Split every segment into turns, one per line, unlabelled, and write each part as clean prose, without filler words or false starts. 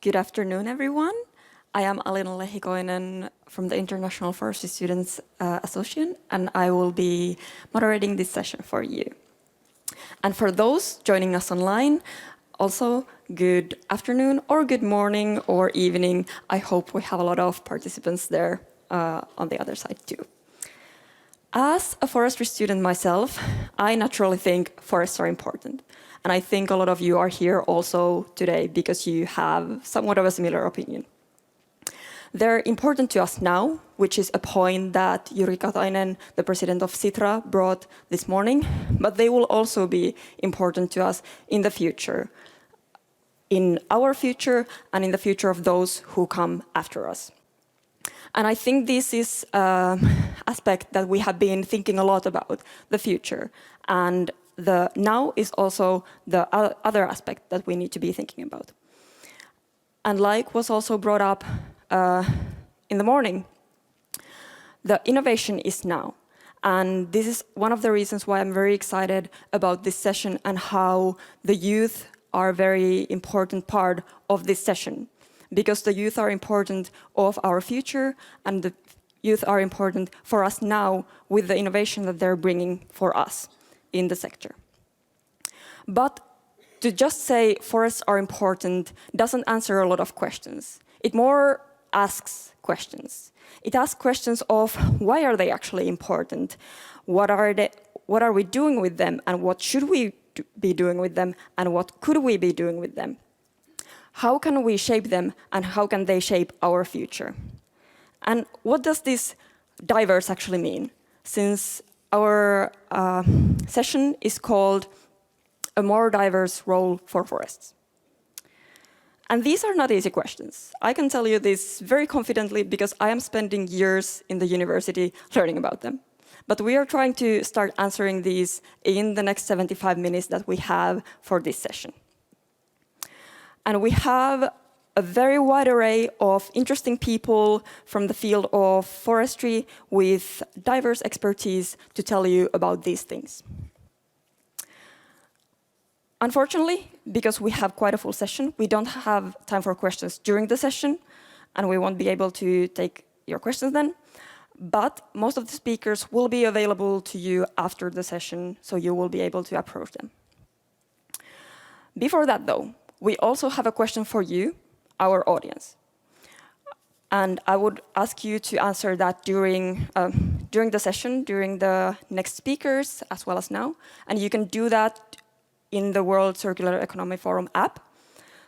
Good afternoon, everyone. I am Alina Lehikoinen from the International Forestry Students Association, and I will be moderating this session for you. And for those joining us online, also good afternoon or good morning or evening. I hope we have a lot of participants there on the other side too. As a forestry student myself, I naturally think forests are important. And I think a lot of you are here also today because you have somewhat of a similar opinion. They're important to us now, which is a point that Jyri Katainen, the president of Sitra, brought this morning, but they will also be important to us in the future, in our future and in the future of those who come after us. And I think this is an aspect that we have been thinking a lot about, the future. And the now is also the other aspect that we need to be thinking about. And like was also brought up in the morning, the innovation is now. And this is one of the reasons why I'm very excited about this session and how the youth are a very important part of this session. Because the youth are important of our future and the youth are important for us now with the innovation that they're bringing for us in the sector. But to just say forests are important doesn't answer a lot of questions. It more asks questions. It asks questions of why are they actually important? What are we doing with them and what should we be doing with them and what could we be doing with them? How can we shape them and how can they shape our future? And what does this diverse actually mean? Since our session is called A More Diverse Role for Forests. And these are not easy questions. I can tell you this very confidently because I am spending years in the university learning about them. But we are trying to start answering these in the next 75 minutes that we have for this session. And we have a very wide array of interesting people from the field of forestry with diverse expertise to tell you about these things. Unfortunately, because we have quite a full session, we don't have time for questions during the session, and we won't be able to take your questions then. But most of the speakers will be available to you after the session, so you will be able to approach them. Before that, though, we also have a question for you, our audience. And I would ask you to answer that during the session, during the next speakers, as well as now. And you can do that in the World Circular Economy Forum app.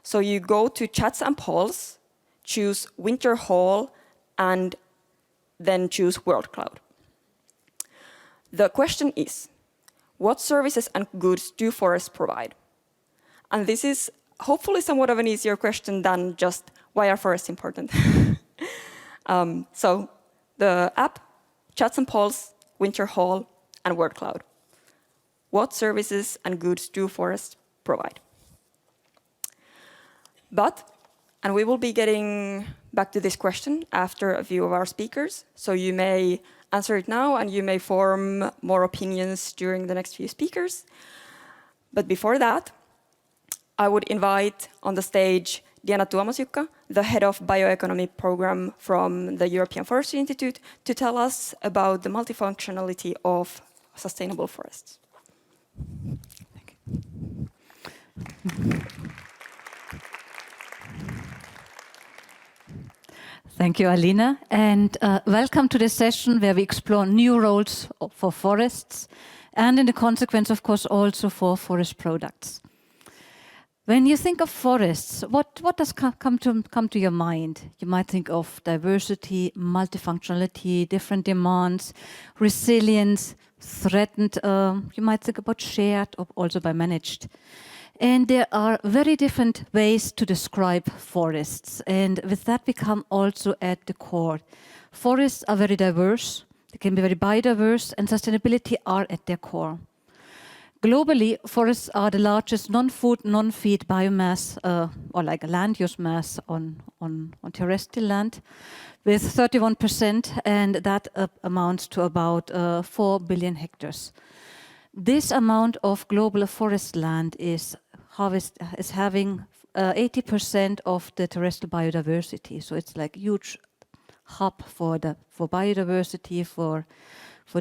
So you go to Chats and Polls, choose Winter Hall, and then choose World Cloud. The question is, what services and goods do forests provide? And this is hopefully somewhat of an easier question than just why are forests important? So the app, Chats and Polls, Winter Hall, and Word Cloud. What services and goods do forests provide? And we will be getting back to this question after a few of our speakers, so you may answer it now and you may form more opinions during the next few speakers. But before that, I would invite on the stage Diana Tuomasjukka, the head of bioeconomy program from the European Forestry Institute, to tell us about the multifunctionality of sustainable forests.
Thank you. Thank you, Alina, and welcome to this session where we explore new roles for forests and in the consequence, of course, also for forest products. When you think of forests, what does come to your mind? You might think of diversity, multifunctionality, different demands, resilience, threatened. You might think about shared or also by managed. And there are very different ways to describe forests. And with that, we come also at the core. Forests are very diverse. They can be very biodiverse, and sustainability are at their core. Globally, forests are the largest non-food, non-feed biomass, or like a land use mass on terrestrial land, with 31%, and that amounts to about 4 billion hectares. This amount of global forest land is having 80% of the terrestrial biodiversity. So it's like huge hub for biodiversity, for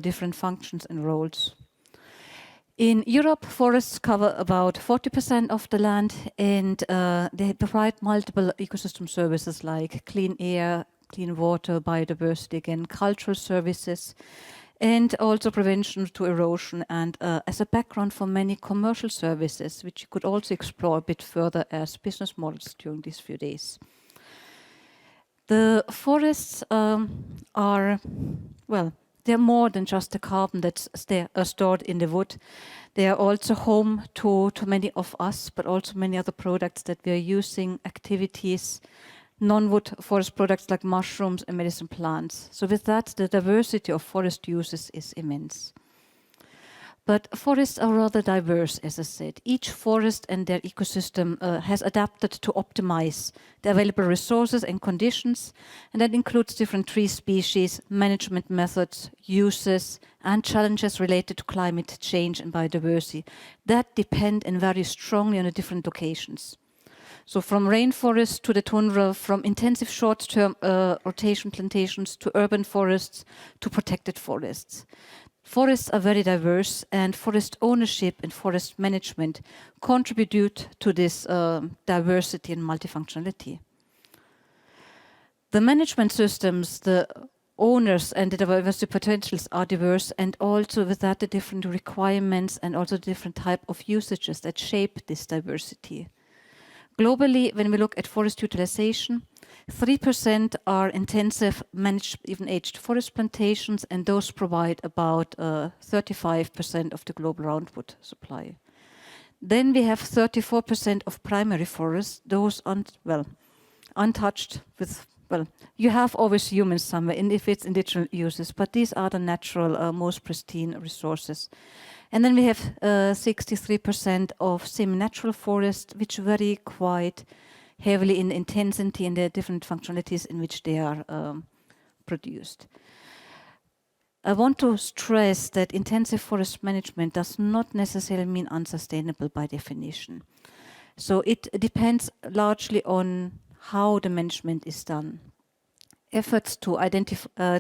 different functions and roles. In Europe, forests cover about 40% of the land, and they provide multiple ecosystem services like clean air, clean water, biodiversity, again, cultural services, and also prevention to erosion, and as a background for many commercial services, which you could also explore a bit further as business models during these few days. The forests are, well, they're more than just the carbon that's stored in the wood. They are also home to many of us, but also many other products that we are using, activities, non-wood forest products like mushrooms and medicine plants. So with that, the diversity of forest uses is immense. But forests are rather diverse, as I said. Each forest and their ecosystem has adapted to optimize the available resources and conditions, and that includes different tree species, management methods, uses, and challenges related to climate change and biodiversity that depend and vary strongly on the different locations. So from rainforests to the tundra, from intensive short-term rotation plantations to urban forests to protected forests. Forests are very diverse, and forest ownership and forest management contribute to this diversity and multifunctionality. The management systems, the owners and the diversity potentials are diverse, and also with that the different requirements and also different type of usages that shape this diversity. Globally, when we look at forest utilization, 3% are intensive managed even aged forest plantations, and those provide about 35% of the global roundwood supply. Then we have 34% of primary forests, those untouched with, you have always humans somewhere, and if it's indigenous uses, but these are the natural, most pristine resources. And then we have 63% of semi-natural forests, which vary quite heavily in intensity and the different functionalities in which they are produced. I want to stress that intensive forest management does not necessarily mean unsustainable by definition. So it depends largely on how the management is done. Efforts to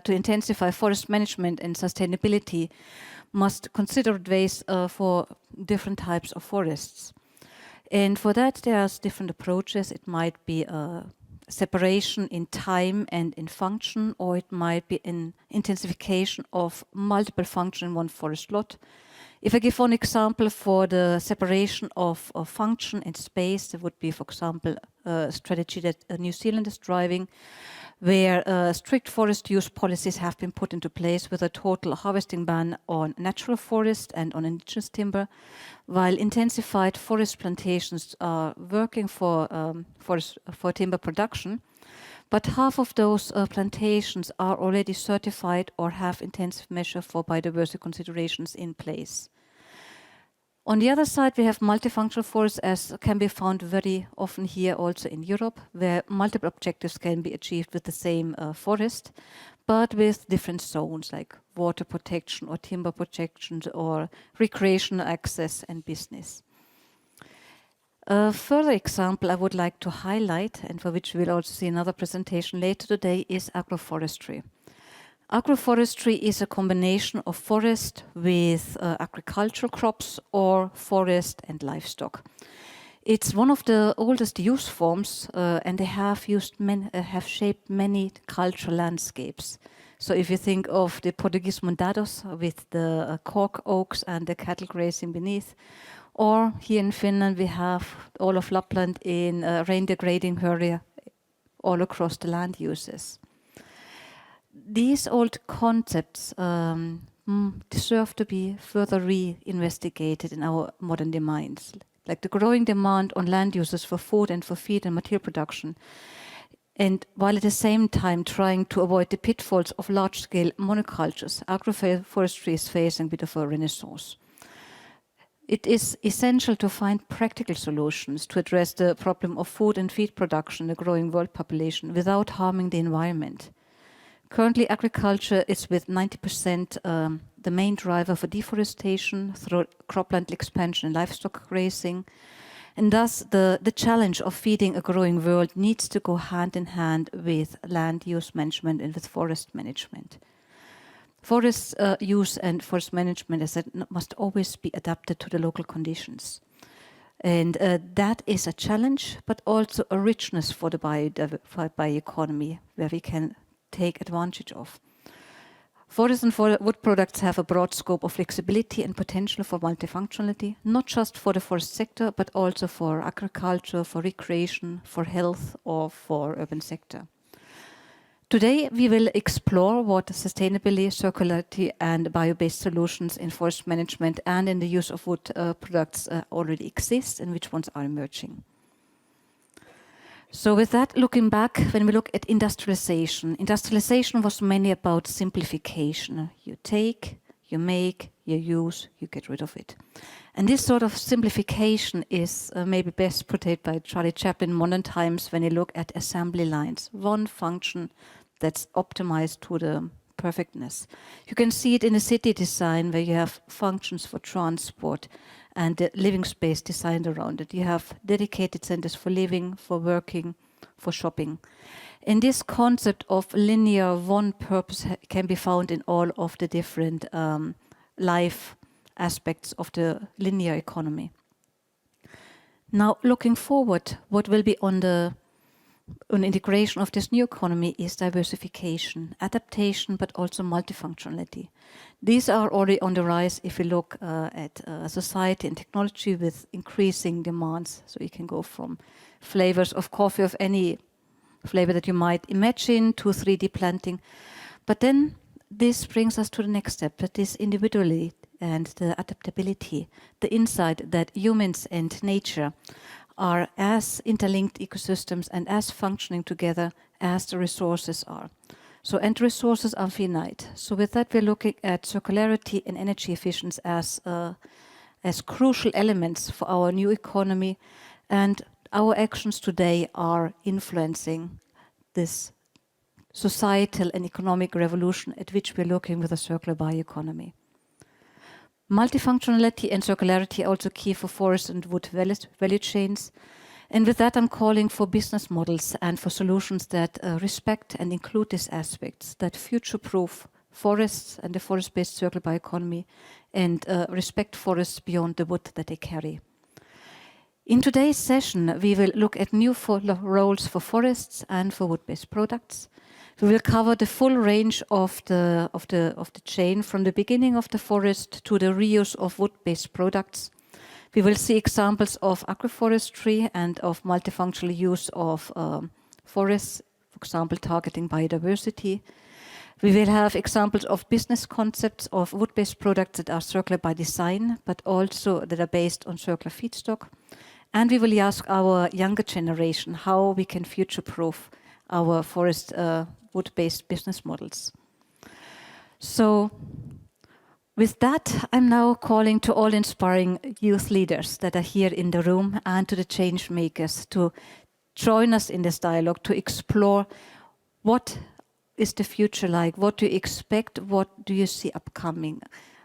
intensify forest management and sustainability must consider ways for different types of forests. And for that, there's different approaches. It might be a separation in time and in function, or it might be an intensification of multiple functions in one forest lot. If I give one example for the separation of function and space, there would be, for example, a strategy that New Zealand is driving, where strict forest use policies have been put into place with a total harvesting ban on natural forest and on indigenous timber, while intensified forest plantations are working for timber production. But half of those plantations are already certified or have intensive measure for biodiversity considerations in place. On the other side, we have multifunctional forests, as can be found very often here also in Europe, where multiple objectives can be achieved with the same forest, but with different zones like water protection or timber protection or recreational access and business. A further example I would like to highlight, and for which we'll also see another presentation later today, is agroforestry. Agroforestry is a combination of forest with agricultural crops or forest and livestock. It's one of the oldest use forms, and they have shaped many cultural landscapes. So if you think of the Portuguese mondados with the cork oaks and the cattle grazing beneath, or here in Finland we have all of Lapland in reindeer grazing area all across the land uses. These old concepts deserve to be further re-investigated in our modern demands, like the growing demand on land uses for food and for feed and material production, and while at the same time trying to avoid the pitfalls of large-scale monocultures. Agroforestry is facing a bit of a renaissance. It is essential to find practical solutions to address the problem of food and feed production in the growing world population without harming the environment. Currently, agriculture is with 90% the main driver for deforestation through cropland expansion and livestock grazing. And thus, the challenge of feeding a growing world needs to go hand in hand with land use management and with forest management. Forest use and forest management, as I said, must always be adapted to the local conditions. And that is a challenge, but also a richness for the bioeconomy, where we can take advantage of. Forest and wood products have a broad scope of flexibility and potential for multifunctionality, not just for the forest sector, but also for agriculture, for recreation, for health, or for urban sector. Today, we will explore what sustainability, circularity, and bio-based solutions in forest management and in the use of wood products already exist and which ones are emerging. So with that, looking back, when we look at industrialization was mainly about simplification. You take, you make, you use, you get rid of it. And this sort of simplification is maybe best portrayed by Charlie Chaplin in modern times when you look at assembly lines. One function that's optimized to the perfectness. You can see it in the city design where you have functions for transport and the living space designed around it. You have dedicated centers for living, for working, for shopping. And this concept of linear one purpose can be found in all of the different life aspects of the linear economy. Now, looking forward, what will be on integration of this new economy is diversification, adaptation, but also multifunctionality. These are already on the rise if we look at society and technology with increasing demands. So you can go from flavors of coffee of any flavor that you might imagine to 3D planting. But then this brings us to the next step, that is individuality and the adaptability, the insight that humans and nature are as interlinked ecosystems and as functioning together as the resources are. So, and resources are finite. So with that, we're looking at circularity and energy efficiency as crucial elements for our new economy, and our actions today are influencing this societal and economic revolution at which we're looking with a circular bioeconomy. Multifunctionality and circularity are also key for forest and wood value chains. And with that, I'm calling for business models and for solutions that respect and include these aspects, that future-proof forests and the forest-based circular bioeconomy and respect forests beyond the wood that they carry. In today's session, we will look at new roles for forests and for wood-based products. We will cover the full range of the chain from the beginning of the forest to the reuse of wood-based products. We will see examples of agroforestry and of multifunctional use of forests, for example, targeting biodiversity. We will have examples of business concepts of wood-based products that are circular by design, but also that are based on circular feedstock. And we will ask our younger generation how we can future-proof our forest wood-based business models. So with that, I'm now calling to all inspiring youth leaders that are here in the room and to the change makers to join us in this dialogue, to explore what is the future like, what do you expect, what do you see upcoming.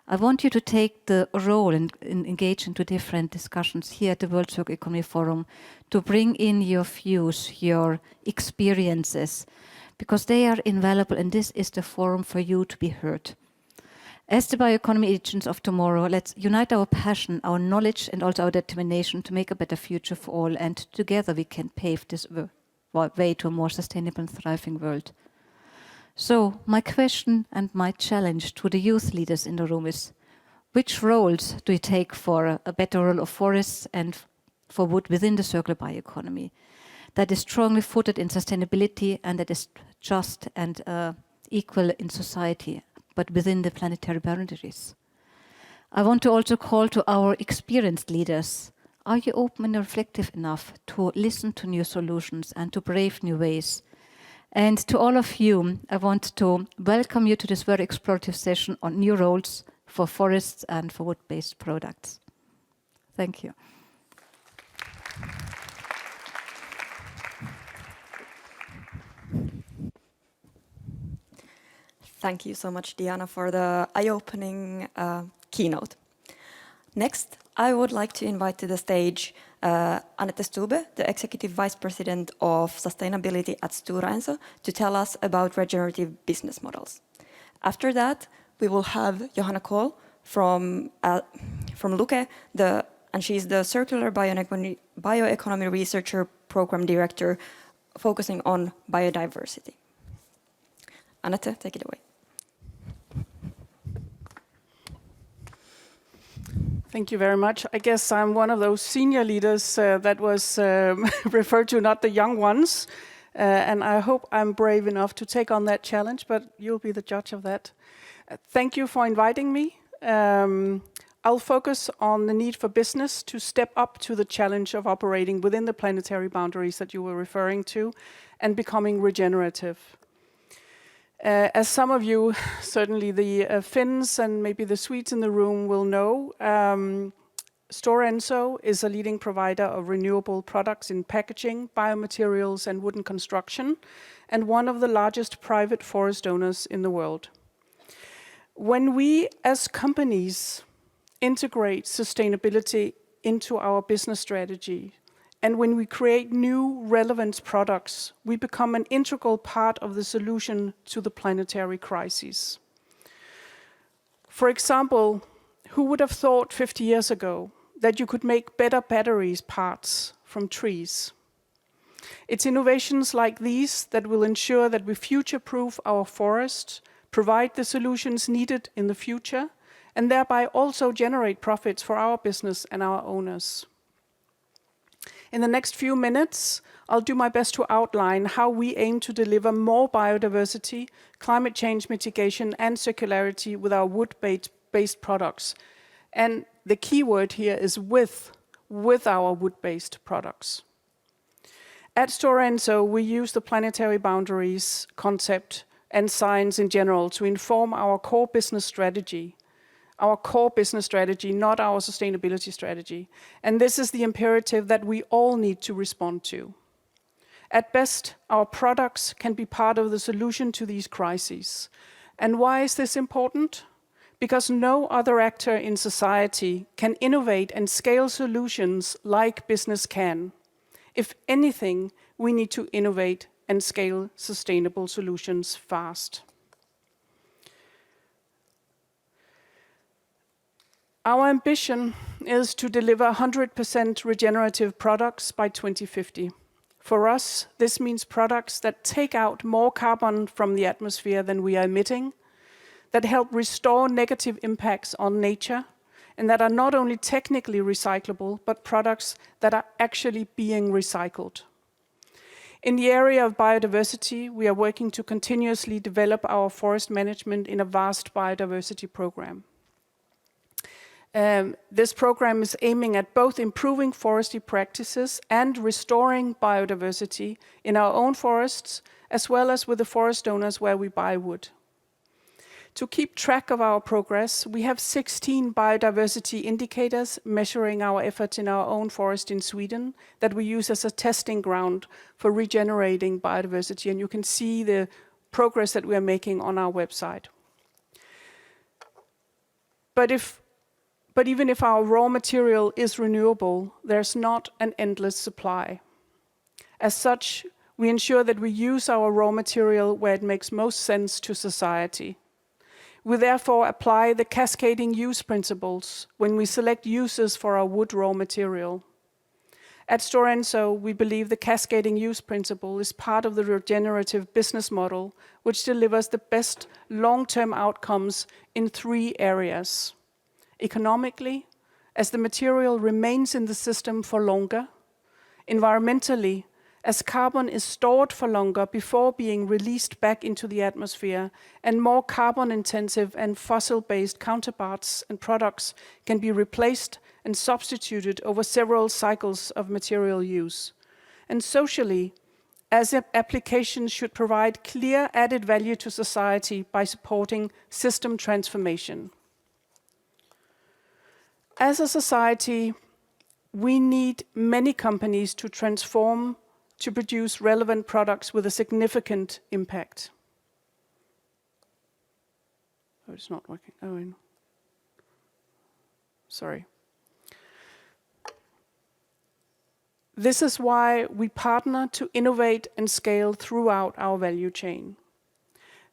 I want you to take the role and engage into different discussions here at the World Circular Economy Forum to bring in your views, your experiences, because they are invaluable and this is the forum for you to be heard. As the bioeconomy agents of tomorrow, let's unite our passion, our knowledge and also our determination to make a better future for all, and together we can pave this way to a more sustainable and thriving world. So my question and my challenge to the youth leaders in the room is, which roles do you take for a better role of forests and for wood within the circular bioeconomy that is strongly footed in sustainability and that is just and equal in society, but within the planetary boundaries? I want to also call to our experienced leaders. Are you open and reflective enough to listen to new solutions and to brave new ways? And to all of you, I want to welcome you to this very explorative session on new roles for forests and for wood-based products. Thank you.
Thank you so much, Diana, for the eye-opening keynote. Next, I would like to invite to the stage Annette Stube, the Executive Vice President of Sustainability at Stora Enso, to tell us about regenerative business models. After that, we will have Johanna Kohl from Luke, and she's the Circular Bioeconomy Researcher Program Director focusing on biodiversity. Annette, take it away.
Thank you very much. I guess I'm one of those senior leaders that was referred to, not the young ones. And I hope I'm brave enough to take on that challenge, but you'll be the judge of that. Thank you for inviting me. I'll focus on the need for business to step up to the challenge of operating within the planetary boundaries that you were referring to and becoming regenerative. As some of you, certainly the Finns and maybe the Swedes in the room will know, Stora Enso is a leading provider of renewable products in packaging, biomaterials and wooden construction, and one of the largest private forest owners in the world. When we as companies integrate sustainability into our business strategy, and when we create new relevant products, we become an integral part of the solution to the planetary crises. For example, who would have thought 50 years ago that you could make better batteries parts from trees? It's innovations like these that will ensure that we future-proof our forests, provide the solutions needed in the future, and thereby also generate profits for our business and our owners. In the next few minutes, I'll do my best to outline how we aim to deliver more biodiversity, climate change mitigation, and circularity with our wood-based products. And the key word here is with our wood-based products. At Stora Enso, we use the planetary boundaries concept and science in general to inform our core business strategy. Our core business strategy, not our sustainability strategy. And this is the imperative that we all need to respond to. At best, our products can be part of the solution to these crises. And why is this important? Because no other actor in society can innovate and scale solutions like business can. If anything, we need to innovate and scale sustainable solutions fast. Our ambition is to deliver 100% regenerative products by 2050. For us, this means products that take out more carbon from the atmosphere than we are emitting, that help restore negative impacts on nature, and that are not only technically recyclable, but products that are actually being recycled. In the area of biodiversity, we are working to continuously develop our forest management in a vast biodiversity program. This program is aiming at both improving forestry practices and restoring biodiversity in our own forests, as well as with the forest owners where we buy wood. To keep track of our progress, we have 16 biodiversity indicators measuring our efforts in our own forest in Sweden that we use as a testing ground for regenerating biodiversity, and you can see the progress that we are making on our website. But even if our raw material is renewable, there's not an endless supply. As such, we ensure that we use our raw material where it makes most sense to society. We therefore apply the cascading use principles when we select uses for our wood raw material. At Stora Enso, we believe the cascading use principle is part of the regenerative business model, which delivers the best long-term outcomes in 3 areas. Economically, as the material remains in the system for longer. Environmentally, as carbon is stored for longer before being released back into the atmosphere, and more carbon-intensive and fossil-based counterparts and products can be replaced and substituted over several cycles of material use. And socially, as applications should provide clear added value to society by supporting system transformation. As a society, we need many companies to transform to produce relevant products with a significant impact. Oh, it's not working. Oh, I know. Sorry. This is why we partner to innovate and scale throughout our value chain.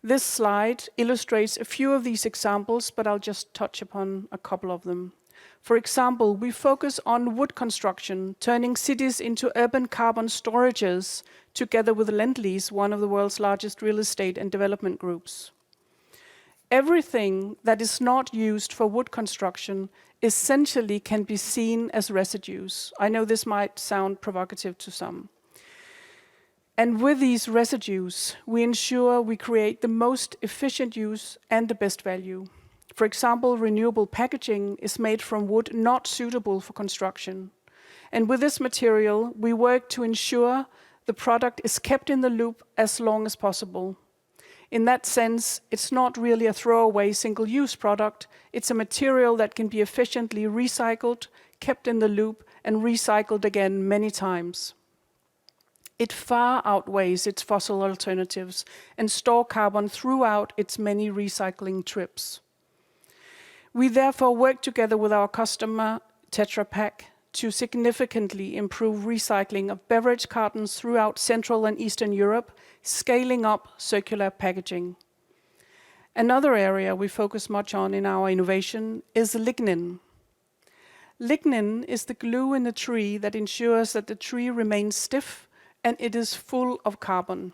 This slide illustrates a few of these examples, but I'll just touch upon a couple of them. For example, we focus on wood construction, turning cities into urban carbon storages, together with Lendlease, one of the world's largest real estate and development groups. Everything that is not used for wood construction essentially can be seen as residues. I know this might sound provocative to some. And with these residues, we ensure we create the most efficient use and the best value. For example, renewable packaging is made from wood not suitable for construction. And with this material, we work to ensure the product is kept in the loop as long as possible. In that sense, it's not really a throwaway single-use product. It's a material that can be efficiently recycled, kept in the loop, and recycled again many times. It far outweighs its fossil alternatives and stores carbon throughout its many recycling trips. We therefore work together with our customer, Tetra Pak, to significantly improve recycling of beverage cartons throughout Central and Eastern Europe, scaling up circular packaging. Another area we focus much on in our innovation is lignin. Lignin is the glue in the tree that ensures that the tree remains stiff and it is full of carbon.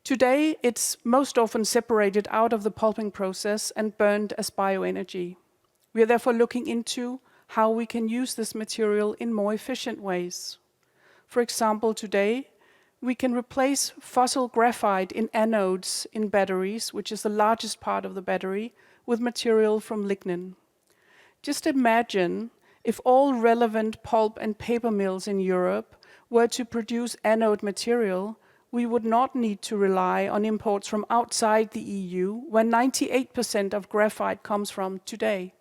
Today, it's most often separated out of the pulping process and burned as bioenergy. We are therefore looking into how we can use this material in more efficient ways. For example, today, we can replace fossil graphite in anodes in batteries, which is the largest part of the battery, with material from lignin. Just imagine if all relevant pulp and paper mills in Europe were to produce anode material, we would not need to rely on imports from outside the EU, where 98% of graphite comes from today.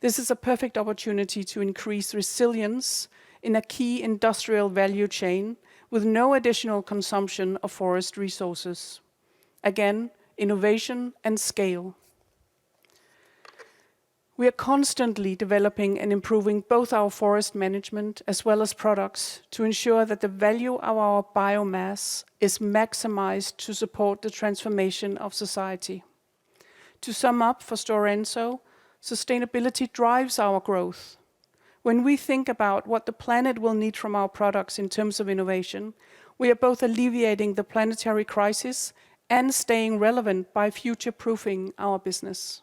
This is a perfect opportunity to increase resilience in a key industrial value chain with no additional consumption of forest resources. Again, innovation and scale. We are constantly developing and improving both our forest management as well as products to ensure that the value of our biomass is maximized to support the transformation of society. To sum up for Stora Enso, sustainability drives our growth. When we think about what the planet will need from our products in terms of innovation, we are both alleviating the planetary crisis and staying relevant by future-proofing our business.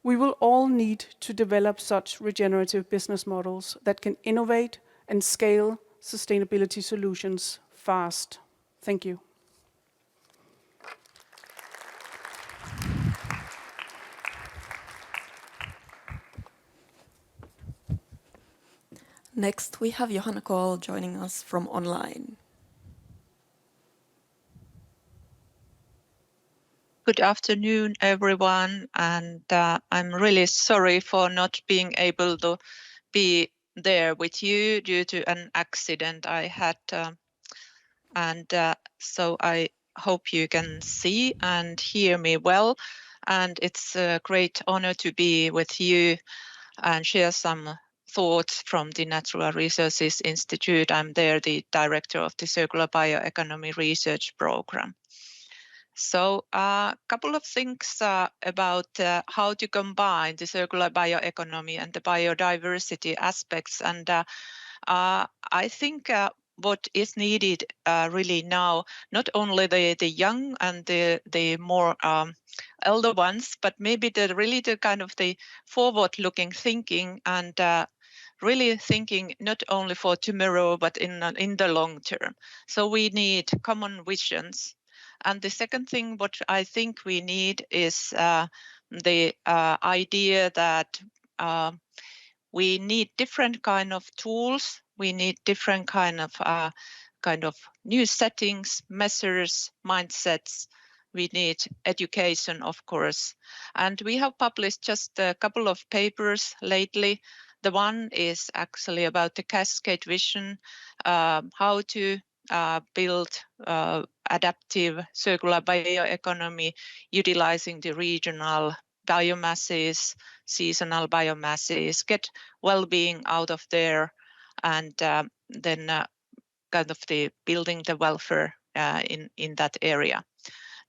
We will all need to develop such regenerative business models that can innovate and scale sustainability solutions fast. Thank you.
Next, we have Johanna Kohl joining us from online.
Good afternoon, everyone, and I'm really sorry for not being able to be there with you due to an accident I had, so I hope you can see and hear me well, and it's a great honor to be with you and share some thoughts from the Natural Resources Institute. I'm there the director of the Circular Bioeconomy Research Program. So a couple of things about how to combine the circular bioeconomy and the biodiversity aspects. And I think what is needed really now, not only the young and the more elder ones, but maybe the kind of the forward-looking thinking and really thinking not only for tomorrow, but in the long term. So we need common visions. And the second thing, what I think we need is the idea that we need different kind of tools. We need different kind of new settings, measures, mindsets. We need education, of course. And we have published just a couple of papers lately. The one is actually about the cascade vision, how to build adaptive circular bioeconomy utilizing the regional biomasses, seasonal biomasses, get well-being out of there, and then kind of the building the welfare in that area.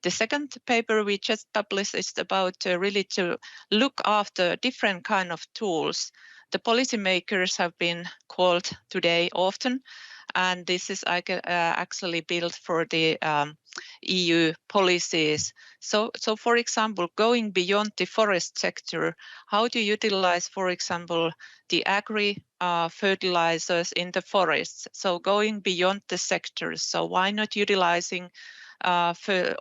The second paper we just published is about really to look after different kind of tools. The policymakers have been called today often, and this is actually built for the EU policies. So for example, going beyond the forest sector, how to utilize, for example, the fertilizers in the forests. So going beyond the sectors. So why not utilizing for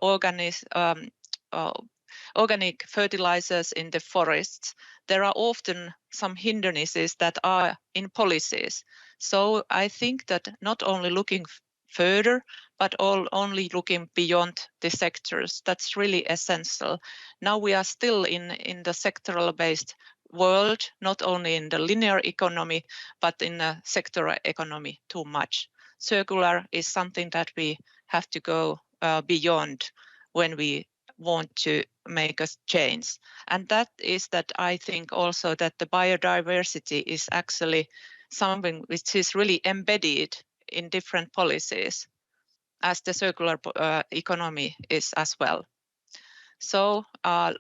organic fertilizers in the forests? There are often some hindrances that are in policies. So I think that not only looking further, but only looking beyond the sectors, that's really essential. Now we are still in the sectoral-based world, not only in the linear economy, but in the sectoral economy too much. Circular is something that we have to go beyond when we want to make a change. And that is that I think also that the biodiversity is actually something which is really embedded in different policies, as the circular economy is as well. So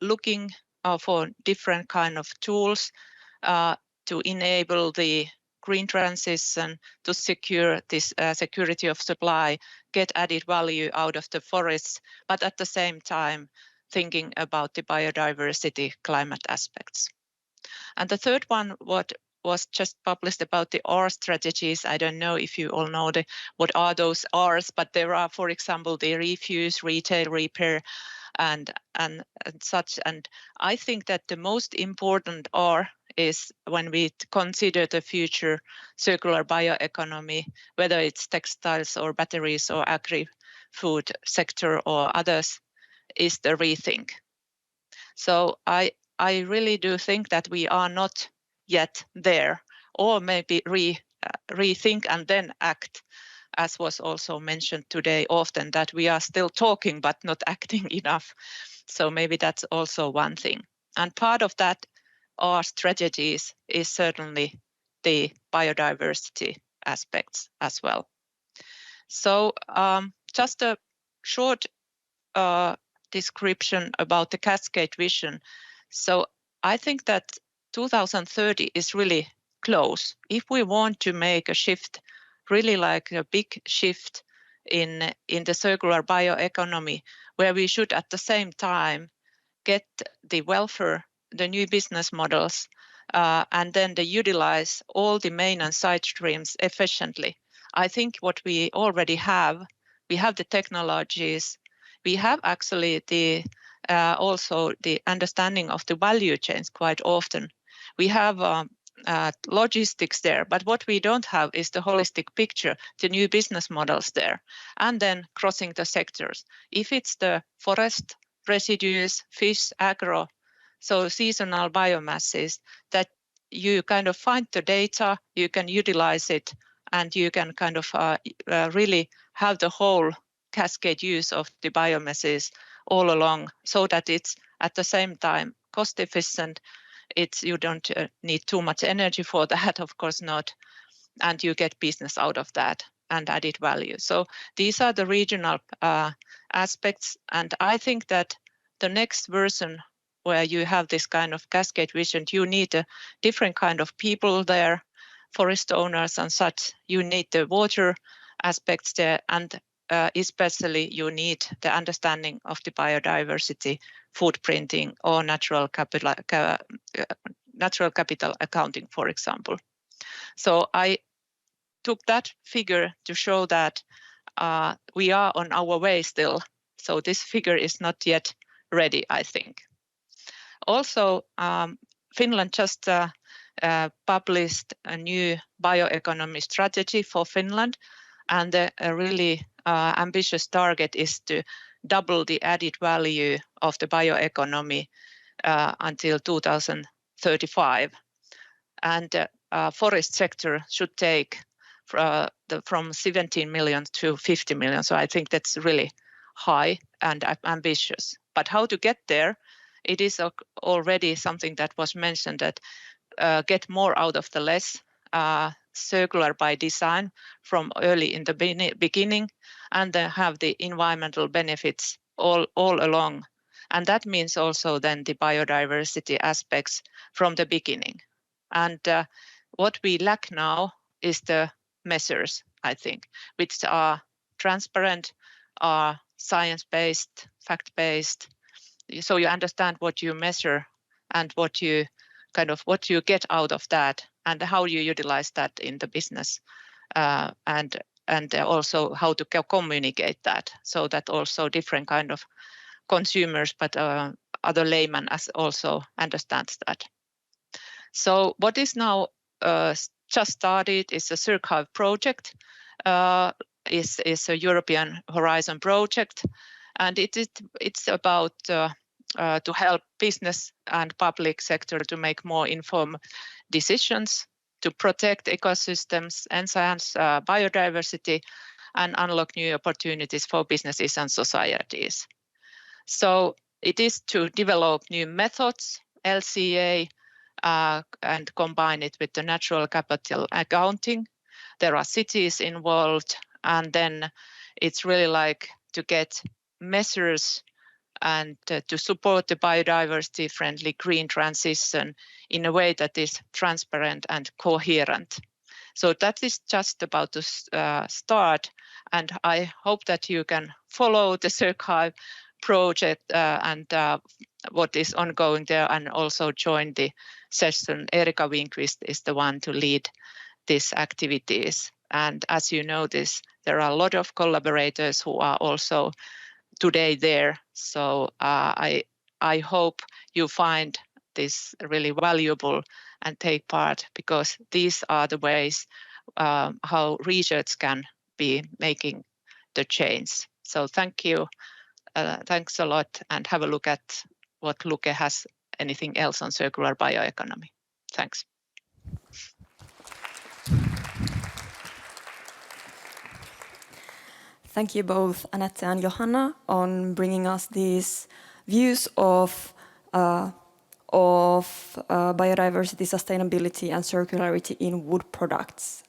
looking for different kind of tools to enable the green transition, to secure this security of supply, get added value out of the forests, but at the same time thinking about the biodiversity climate aspects. And the third one, what was just published about the R strategies. I don't know if you all know what are those Rs, but there are, for example, the refuse, retail, repair, and such. And I think that the most important R is when we consider the future circular bioeconomy, whether it's textiles or batteries or agri-food sector or others, is the rethink. So I really do think that we are not yet there, or maybe rethink and then act, as was also mentioned today often, that we are still talking but not acting enough. So maybe that's also one thing. And part of that, our strategies, is certainly the biodiversity aspects as well. So just a short description about the Cascade Vision. So I think that 2030 is really close. If we want to make a shift, really like a big shift in the circular bioeconomy, where we should at the same time get the welfare, the new business models, and then utilize all the main and side streams efficiently. I think what we already have, we have the technologies, we have actually also the understanding of the value chains quite often. We have logistics there, but what we don't have is the holistic picture, the new business models there, and then crossing the sectors. If it's the forest residues, fish, agro, so seasonal biomasses, that you kind of find the data, you can utilize it, and you can kind of really have the whole cascade use of the biomasses all along, so that it's at the same time cost efficient. You don't need too much energy for that, of course not, and you get business out of that and added value. So these are the regional aspects, and I think that the next version where you have this kind of cascade vision, you need a different kind of people there, forest owners and such. You need the water aspects there, and especially you need the understanding of the biodiversity footprinting or natural capital accounting, for example. So I took that figure to show that we are on our way still. So this figure is not yet ready, I think. Also, Finland just published a new bioeconomy strategy for Finland, and a really ambitious target is to double the added value of the bioeconomy until 2035. And the forest sector should take from 17 million to 50 million. So I think that's really high and ambitious. But how to get there? It is already something that was mentioned, that get more out of the less. circular by design from early in the beginning, and then have the environmental benefits all along. And that means also then the biodiversity aspects from the beginning. And what we lack now is the measures, I think, which are transparent, are science-based, fact-based. So you understand what you measure and what you get out of that, and how you utilize that in the business, and also how to communicate that, so that also different kind of consumers, but other laymen as also understands that. So what is now just started is a Circhive project, is a European Horizon project, and it's about to help business and public sector to make more informed decisions, to protect ecosystems, enhance biodiversity, and unlock new opportunities for businesses and societies. So it is to develop new methods, LCA, and combine it with the natural capital accounting. There are cities involved, and then it's really like to get measures and to support the biodiversity-friendly green transition in a way that is transparent and coherent. So that is just about to start, and I hope that you can follow the Circhive project and what is ongoing there, and also join the session. Erika Winqvist is the one to lead these activities. And as you know, there are a lot of collaborators who are also today there. So I hope you find this really valuable and take part, because these are the ways how research can be making the change. So thank you. Thanks a lot, and have a look at what Luke has, anything else on circular bioeconomy. Thanks.
Thank you both, Anette and Johanna, on bringing us these views of biodiversity, sustainability, and circularity in wood products.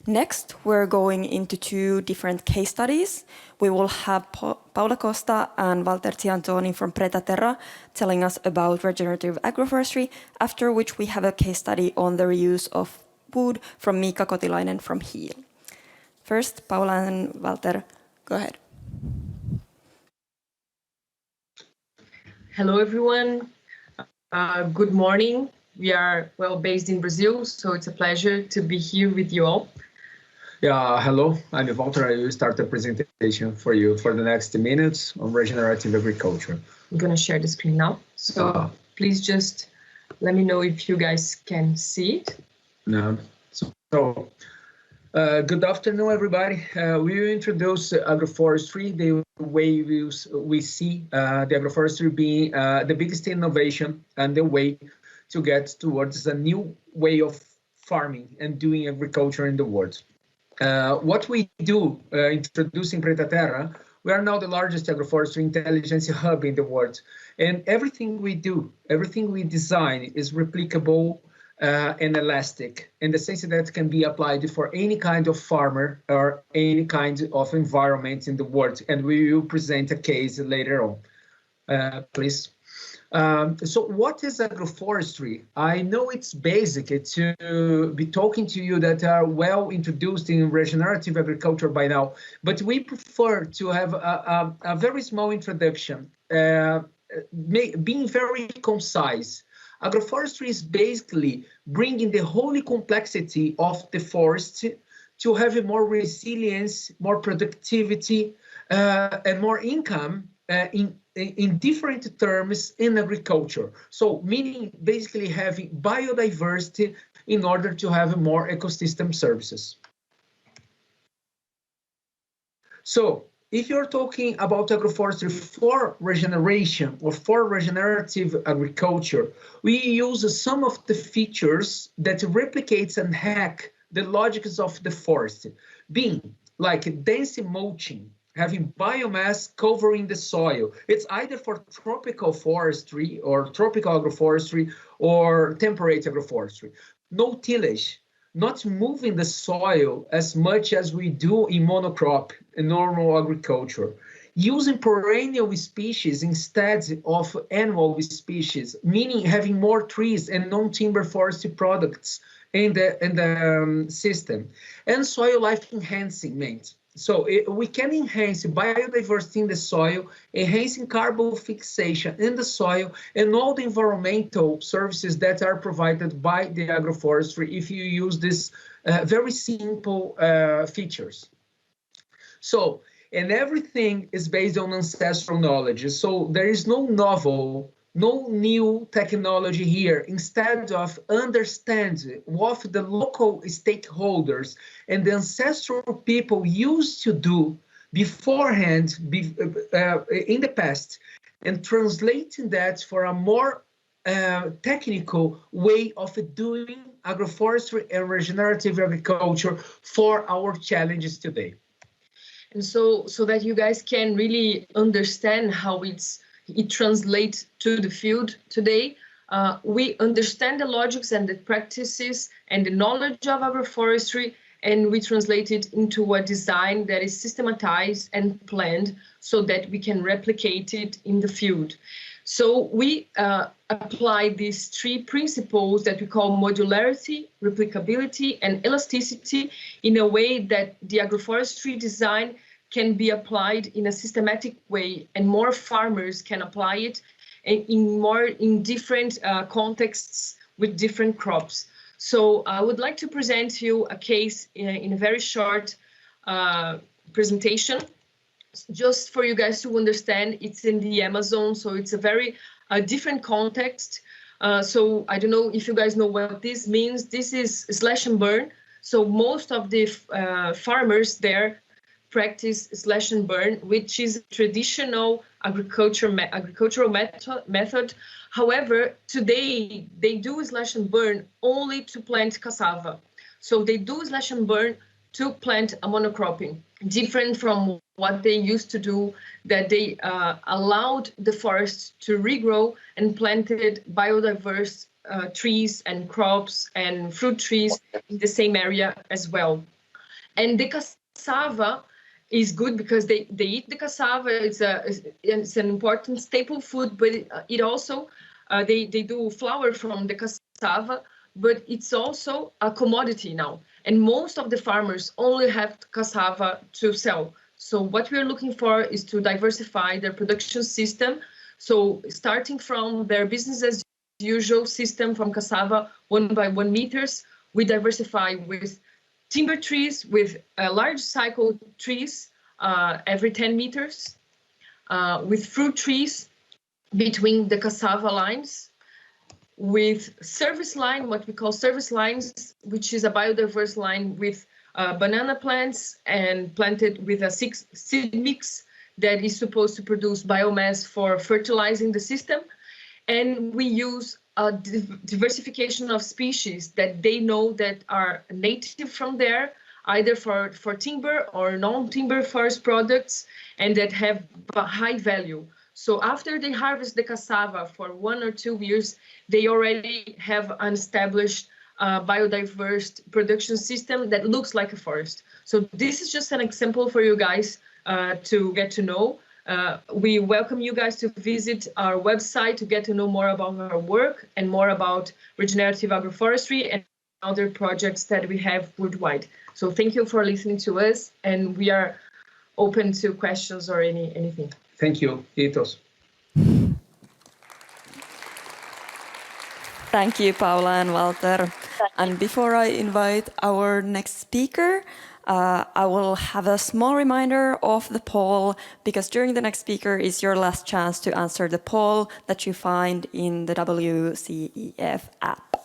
Next, we're going into two different case studies. We will have Paula Costa and Walter Ciantoni from Pretaterra telling us about regenerative agroforestry, after which we have a case study on the reuse of wood from Miika Kotilainen from Hiil. First, Paula and Walter, go ahead.
Hello, everyone. Good morning. We are based in Brazil, so it's a pleasure to be here with you all.
Yeah, hello, I'm Walter. I will start the presentation for you for the next minutes on regenerative agriculture.
I'm going to share the screen now. So please just let me know if you guys can see it.
No. So good afternoon, everybody. We will introduce agroforestry, the way we see the agroforestry being the biggest innovation and the way to get towards a new way of farming and doing agriculture in the world. What we do, introducing Pretaterra, we are now the largest agroforestry intelligence hub in the world. And everything we do, everything we design is replicable and elastic, in the sense that it can be applied for any kind of farmer or any kind of environment in the world. And we will present a case later on. Please. So what is agroforestry? I know it's basic to be talking to you that are well introduced in regenerative agriculture by now, but we prefer to have a very small introduction, being very concise. Agroforestry is basically bringing the whole complexity of the forest to have more resilience, more productivity, and more income in different terms in agriculture. So meaning basically having biodiversity in order to have more ecosystem services. So if you're talking about agroforestry for regeneration or for regenerative agriculture, we use some of the features that replicates and hack the logics of the forest, being like dense mulching, having biomass covering the soil. It's either for tropical forestry or tropical agroforestry or temperate agroforestry. No tillage, not moving the soil as much as we do in monocrop in normal agriculture, using perennial species instead of annual species, meaning having more trees and non-timber forestry products in the system, and soil life enhancement. So we can enhance biodiversity in the soil, enhancing carbon fixation in the soil, and all the environmental services that are provided by the agroforestry if you use these very simple features. So, and everything is based on ancestral knowledge. So there is no novel, no new technology here. Instead of understand what the local stakeholders and the ancestral people used to do beforehand in the past, and translating that for a more technical way of doing agroforestry and regenerative agriculture for our challenges today.
And so that you guys can really understand how it translates to the field today, we understand the logics and the practices and the knowledge of agroforestry, and we translate it into a design that is systematized and planned so that we can replicate it in the field. So we apply these three principles that we call modularity, replicability, and elasticity in a way that the agroforestry design can be applied in a systematic way, and more farmers can apply it in different contexts with different crops. So I would like to present you a case in a very short presentation, just for you guys to understand. It's in the Amazon, so it's a very different context. So I don't know if you guys know what this means. This is slash and burn. So most of the farmers practice slash and burn, which is a traditional agricultural method. However, today they do slash and burn only to plant cassava. So they do slash and burn to plant a monocropping, different from what they used to do, that they allowed the forest to regrow and planted biodiverse trees and crops and fruit trees in the same area as well. And the cassava is good because they eat the cassava. It's an important staple food, but it also, they do flour from the cassava, but it's also a commodity now. And most of the farmers only have cassava to sell. So what we're looking for is to diversify their production system. So starting from their business as usual system from cassava 1 by 1 meters, we diversify with timber trees, with large cycle trees every 10 meters, with fruit trees between the cassava lines, with service line, what we call service lines, which is a biodiverse line with banana plants and planted with a seed mix that is supposed to produce biomass for fertilizing the system. And we use a diversification of species that they know that are native from there, either for timber or non-timber forest products, and that have high value. So after they harvest the cassava for 1 or 2 years, they already have an established biodiverse production system that looks like a forest. So this is just an example for you guys to get to know. We welcome you guys to visit our website to get to know more about our work and more about regenerative agroforestry and other projects that we have worldwide. So thank you for listening to us, and we are open to questions or anything.
Thank you, Itos.
Thank you, Paula and Walter. And before I invite our next speaker, I will have a small reminder of the poll, because during the next speaker is your last chance to answer the poll that you find in the WCEF app.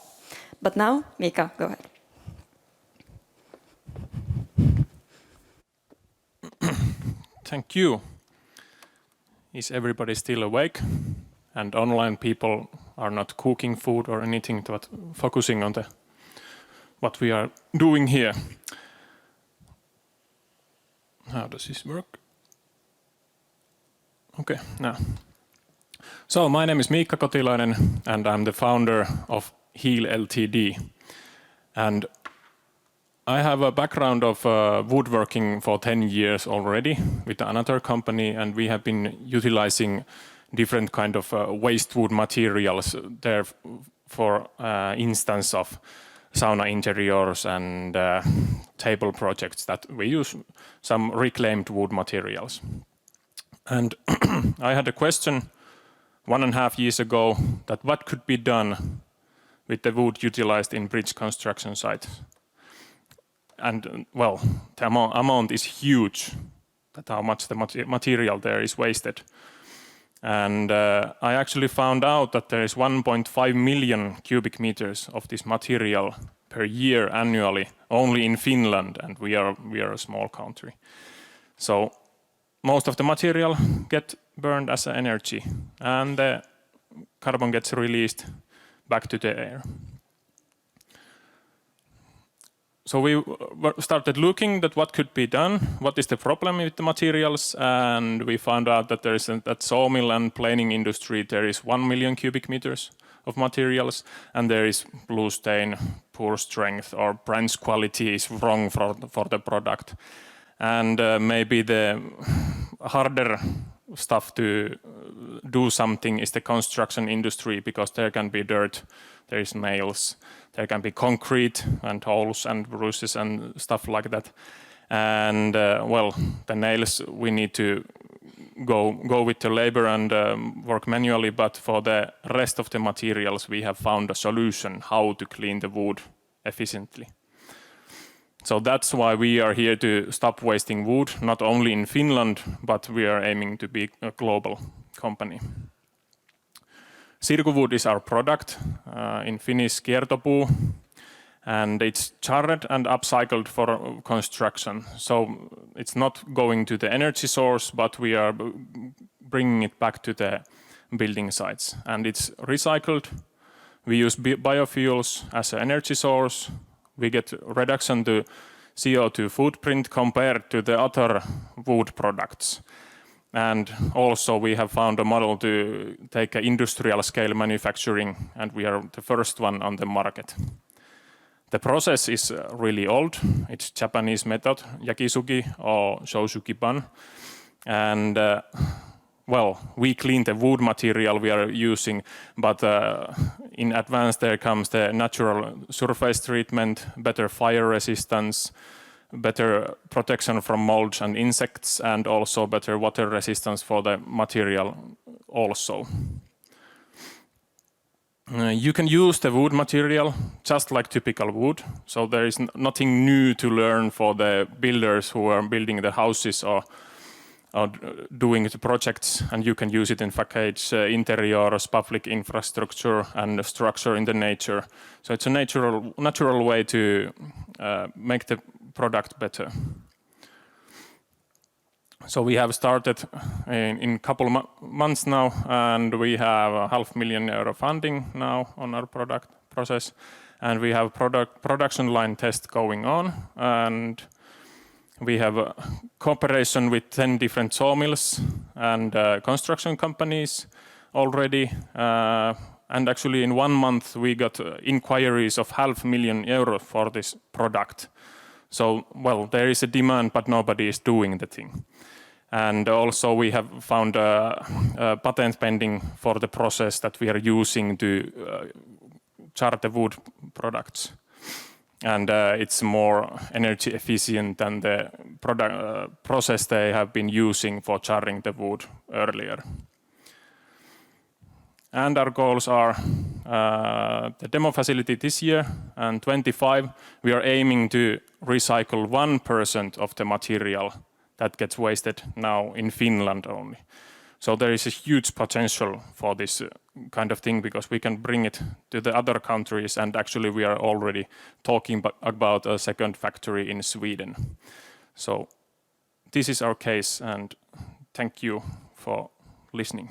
But now, Mika, go ahead.
Thank you. Is everybody still awake? And online people are not cooking food or anything, but focusing on what we are doing here. How does this work? Okay, now. So my name is Miikka Kotilainen, and I'm the founder of Heal Ltd. And I have a background of woodworking for 10 years already with another company, and we have been utilizing different kind of waste wood materials there, for instance of sauna interiors and table projects that we use some reclaimed wood materials. And I had a question 1.5 years ago that what could be done with the wood utilized in bridge construction sites. And well, the amount is huge, that how much the material there is wasted. And I actually found out that there is 1.5 million cubic meters of this material per year annually, only in Finland, and we are a small country. So most of the material get burned as energy, and the carbon gets released back to the air. So we started looking at what could be done, what is the problem with the materials, and we found out that there is that sawmill and planing industry, there is 1 million cubic meters of materials, and there is blue stain, poor strength, or branch quality is wrong for the product. And maybe the harder stuff to do something is the construction industry, because there can be dirt, there is nails, there can be concrete and holes and bruises and stuff like that. And well, the nails we need to go with the labor and work manually, but for the rest of the materials we have found a solution how to clean the wood efficiently. So that's why we are here to stop wasting wood, not only in Finland, but we are aiming to be a global company. Sirkuwood is our product, in Finnish kiertopuu, and it's charred and upcycled for construction. So it's not going to the energy source, but we are bringing it back to the building sites. And it's recycled. We use biofuels as an energy source. We get reduction to CO2 footprint compared to the other wood products. And also we have found a model to take an industrial scale manufacturing, and we are the first one on the market. The process is really old. It's Japanese method, yakisugi or shousuki-ban. And well, we clean the wood material we are using, but in advance there comes the natural surface treatment, better fire resistance, better protection from molds and insects, and also better water resistance for the material also. You can use the wood material just like typical wood, so there is nothing new to learn for the builders who are building the houses or doing the projects, and you can use it in facades, interiors, public infrastructure, and structure in the nature. So it's a natural way to make the product better. So we have started in a couple months now, and we have €500,000 funding now on our product process, and we have production line test going on, and we have a cooperation with 10 different sawmills and construction companies already. And actually in 1 month we got inquiries of €500,000 for this product. So, well, there is a demand, but nobody is doing the thing. And also we have found a patent pending for the process that we are using to char the wood products. And it's more energy efficient than the process they have been using for charring the wood earlier. And our goals are the demo facility this year, and 25 we are aiming to recycle 1% of the material that gets wasted now in Finland only. So there is a huge potential for this kind of thing, because we can bring it to the other countries, and actually we are already talking about a second factory in Sweden. So this is our case, and thank you for listening.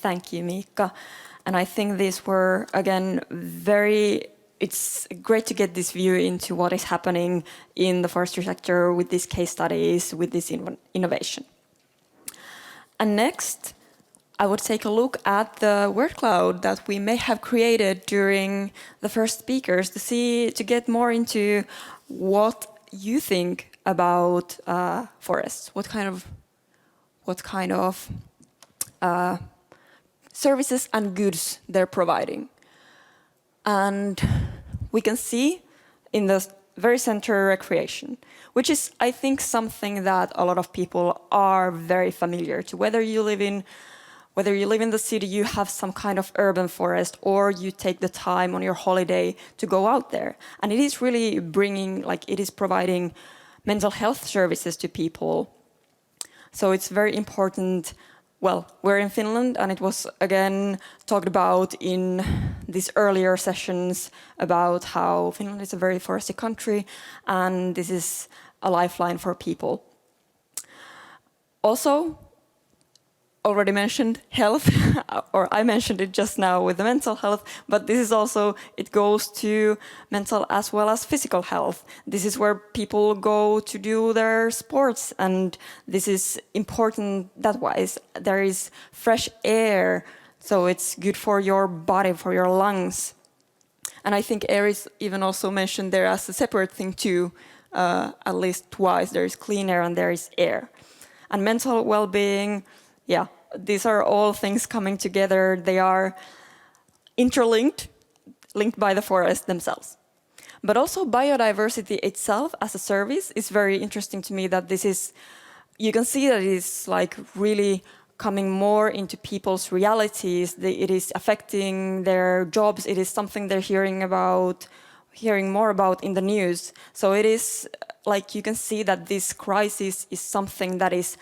Thank you, Miikka. And I think these were, again, it's great to get this view into what is happening in the forestry sector with these case studies, with this innovation. And next, I would take a look at the word cloud that we may have created during the first speakers to get more into what you think about forests, what kind of services and goods they're providing. And we can see in the very center recreation, which is, I think, something that a lot of people are very familiar to. Whether you live in the city, you have some kind of urban forest, or you take the time on your holiday to go out there. And it is really it is providing mental health services to people. So it's very important. Well, we're in Finland, and it was again talked about in these earlier sessions about how Finland is a very foresty country, and this is a lifeline for people. Also, already mentioned health, or I mentioned it just now with the mental health, but this is also, it goes to mental as well as physical health. This is where people go to do their sports, and this is important that wise. There is fresh air, so it's good for your body, for your lungs. And I think air is even also mentioned there as a separate thing too, at least twice. There is clean air and there is air. And mental well-being, yeah, these are all things coming together. They are interlinked, linked by the forests themselves. But also biodiversity itself as a service is very interesting to me, that this is, you can see that it is like really coming more into people's realities. It is affecting their jobs. It is something they're hearing more about in the news. So it is like you can see that this crisis is something that is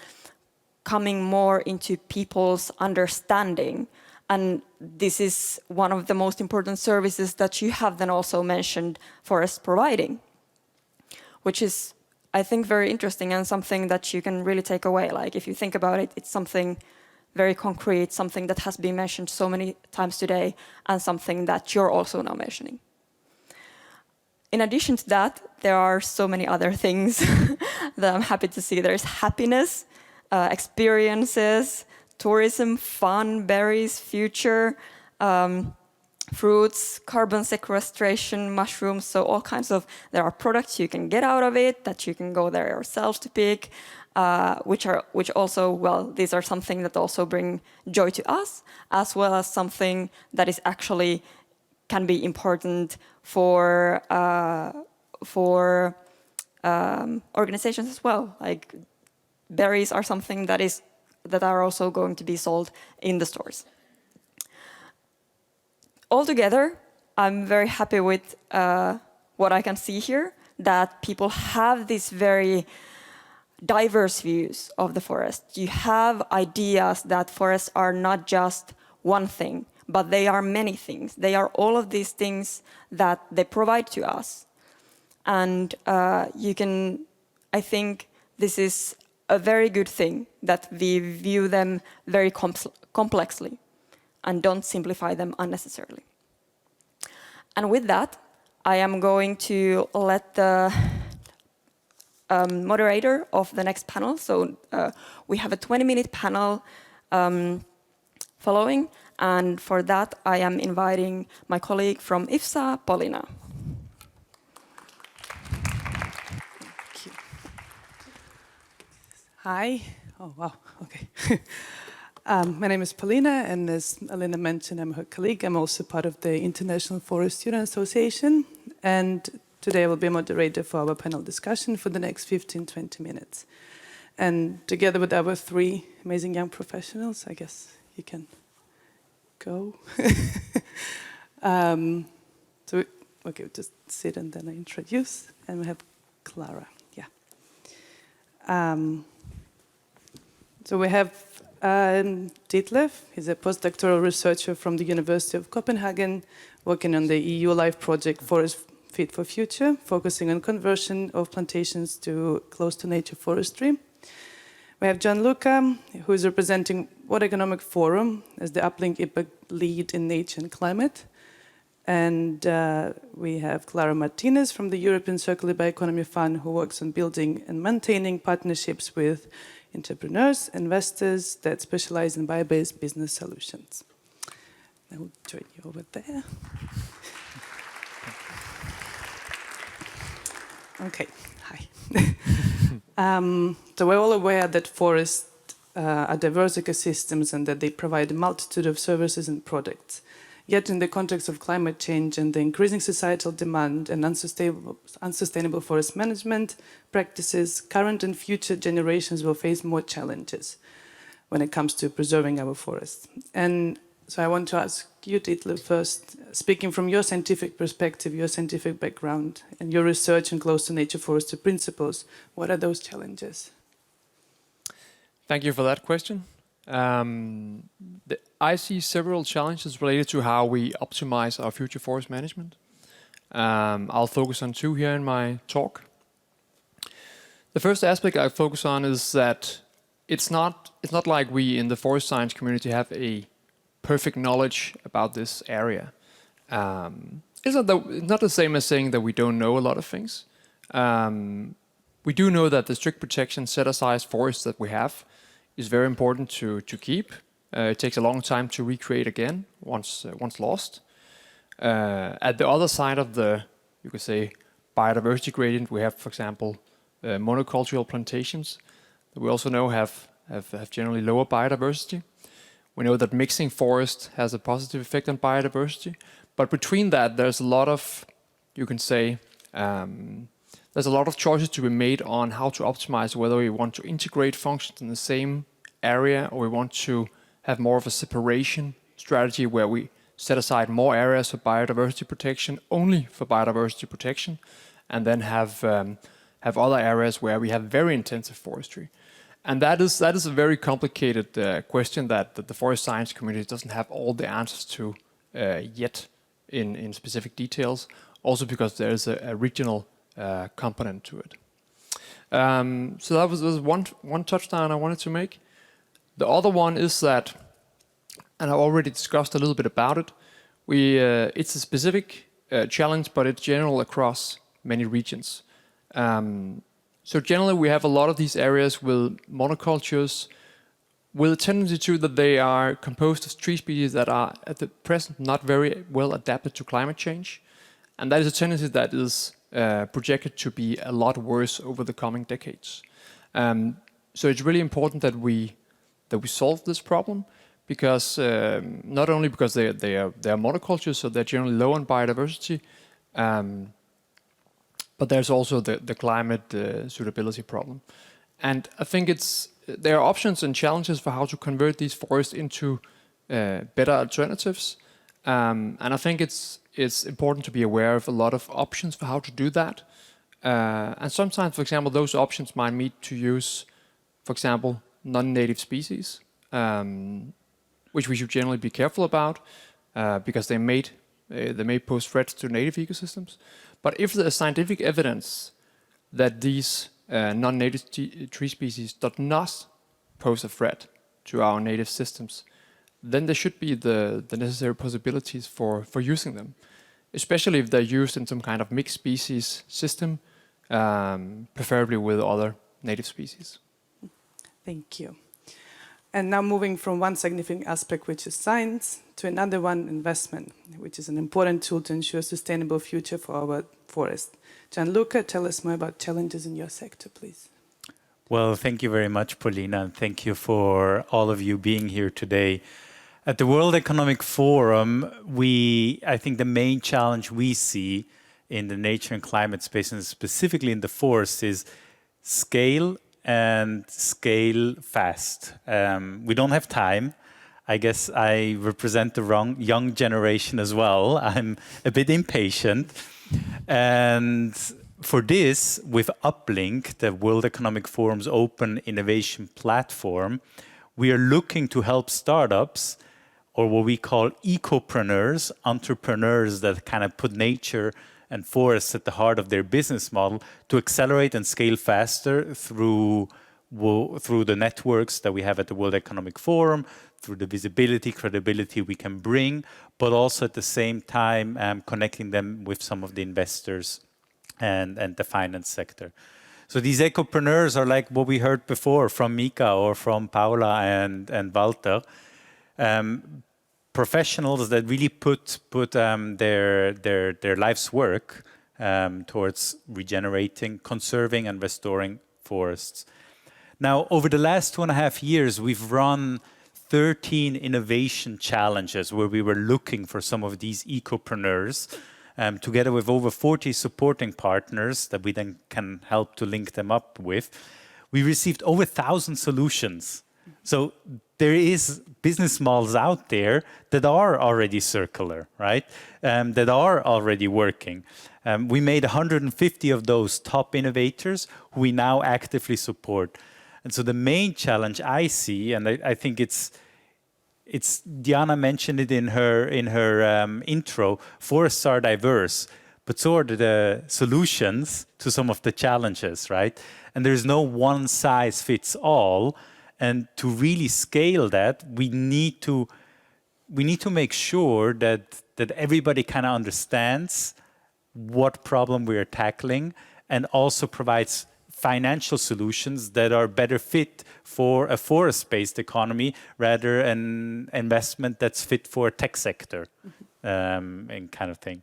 coming more into people's understanding. And this is one of the most important services that you have then also mentioned forests providing, which is, I think, very interesting and something that you can really take away. Like if you think about it, it's something very concrete, something that has been mentioned so many times today, and something that you're also now mentioning. In addition to that, there are so many other things that I'm happy to see. There's happiness, experiences, tourism, fun, berries, future, fruits, carbon sequestration, mushrooms, so all kinds of, there are products you can get out of it that you can go there yourselves to pick, which also, well, these are something that also bring joy to us, as well as something that is actually can be important for organizations as well. Like berries are something that are also going to be sold in the stores. Altogether, I'm very happy with what I can see here, that people have these very diverse views of the forest. You have ideas that forests are not just one thing, but they are many things. They are all of these things that they provide to us. And I think this is a very good thing, that we view them very complexly and don't simplify them unnecessarily. And with that, I am going to let the moderator of the next panel, so we have a 20-minute panel following, and for that I am inviting my colleague from IFSA, Paulina.
Hi. Oh, wow. Okay. My name is Paulina, and as Alina mentioned, I'm her colleague. I'm also part of the International Forest Student Association, and today I will be a moderator for our panel discussion for the next 15-20 minutes. And together with our three amazing young professionals, I guess you can go. Okay, just sit and then I introduce, and we have Clara. Yeah. So we have Ditlev. He's a postdoctoral researcher from the University of Copenhagen, working on the EU Life project Forest Fit for Future, focusing on conversion of plantations to close-to-nature forestry. We have Gianluca, who is representing World Economic Forum as the Uplink IPAC lead in nature and climate. And we have Clara Martinez from the European Circular Bioeconomy Fund, who works on building and maintaining partnerships with entrepreneurs, investors that specialize in bio-based business solutions. I will join you over there. Okay, hi. So we're all aware that forests are diverse ecosystems and that they provide a multitude of services and products. Yet in the context of climate change and the increasing societal demand and unsustainable forest management practices, current and future generations will face more challenges when it comes to preserving our forests. And so I want to ask you, Ditlev, first, speaking from your scientific perspective, your scientific background, and your research and close to nature forestry principles, what are those challenges?
Thank you for that question. I see several challenges related to how we optimize our future forest management. I'll focus on two here in my talk. The first aspect I focus on is that it's not like we in the forest science community have a perfect knowledge about this area. It's not the same as saying that we don't know a lot of things. We do know that the strict protection set-aside forests that we have is very important to keep. It takes a long time to recreate again once lost. At the other side of the, you could say, biodiversity gradient, we have, for example, monocultural plantations that we also know have generally lower biodiversity. We know that mixing forest has a positive effect on biodiversity, but between that, there's a lot of, you can say, there's a lot of choices to be made on how to optimize whether we want to integrate functions in the same area or we want to have more of a separation strategy where we set aside more areas for biodiversity protection, only for biodiversity protection, and then have other areas where we have very intensive forestry. And that is a very complicated question that the forest science community doesn't have all the answers to yet in specific details, also because there is a regional component to it. So that was one touchdown I wanted to make. The other one is that, and I've already discussed a little bit about it, it's a specific challenge, but it's general across many regions. So generally we have a lot of these areas with monocultures with a tendency to that they are composed of tree species that are at the present not very well adapted to climate change. And that is a tendency that is projected to be a lot worse over the coming decades. So it's really important that we solve this problem, because not only because they are monocultures, so they're generally low on biodiversity, but there's also the climate suitability problem. And I think there are options and challenges for how to convert these forests into better alternatives. And I think it's important to be aware of a lot of options for how to do that. And sometimes, for example, those options might mean to use, for example, non-native species, which we should generally be careful about, because they may pose threats to native ecosystems. But if there is scientific evidence that these non-native tree species do not pose a threat to our native systems, then there should be the necessary possibilities for using them, especially if they're used in some kind of mixed species system, preferably with other native species.
Thank you. And now moving from one significant aspect, which is science, to another one, investment, which is an important tool to ensure a sustainable future for our forest. Gianluca, tell us more about challenges in your sector, please.
Well, thank you very much, Paulina, and thank you for all of you being here today. At the World Economic Forum, I think the main challenge we see in the nature and climate space, and specifically in the forest, is scale and scale fast. We don't have time. I guess I represent the young generation as well. I'm a bit impatient. And for this, with Uplink, the World Economic Forum's open innovation platform, we are looking to help startups, or what we call ecopreneurs, entrepreneurs that kind of put nature and forests at the heart of their business model, to accelerate and scale faster through the networks that we have at the World Economic Forum, through the visibility, credibility we can bring, but also at the same time connecting them with some of the investors and the finance sector. So these ecopreneurs are like what we heard before from Mika or from Paula and Walter. Professionals that really put their life's work towards regenerating, conserving and restoring forests. Now, over the last 2.5 years, we've run 13 innovation challenges where we were looking for some of these ecopreneurs, together with over 40 supporting partners that we then can help to link them up with. We received over 1,000 solutions. So there is business models out there that are already circular, right? That are already working. We made 150 of those top innovators who we now actively support. And so the main challenge I see, and I think it's Diana mentioned it in her intro, forests are diverse, but so are the solutions to some of the challenges, right? And there's no one size fits all. And to really scale that, we need to make sure that everybody kind of understands what problem we are tackling and also provides financial solutions that are better fit for a forest-based economy rather an investment that's fit for a tech sector and kind of thing.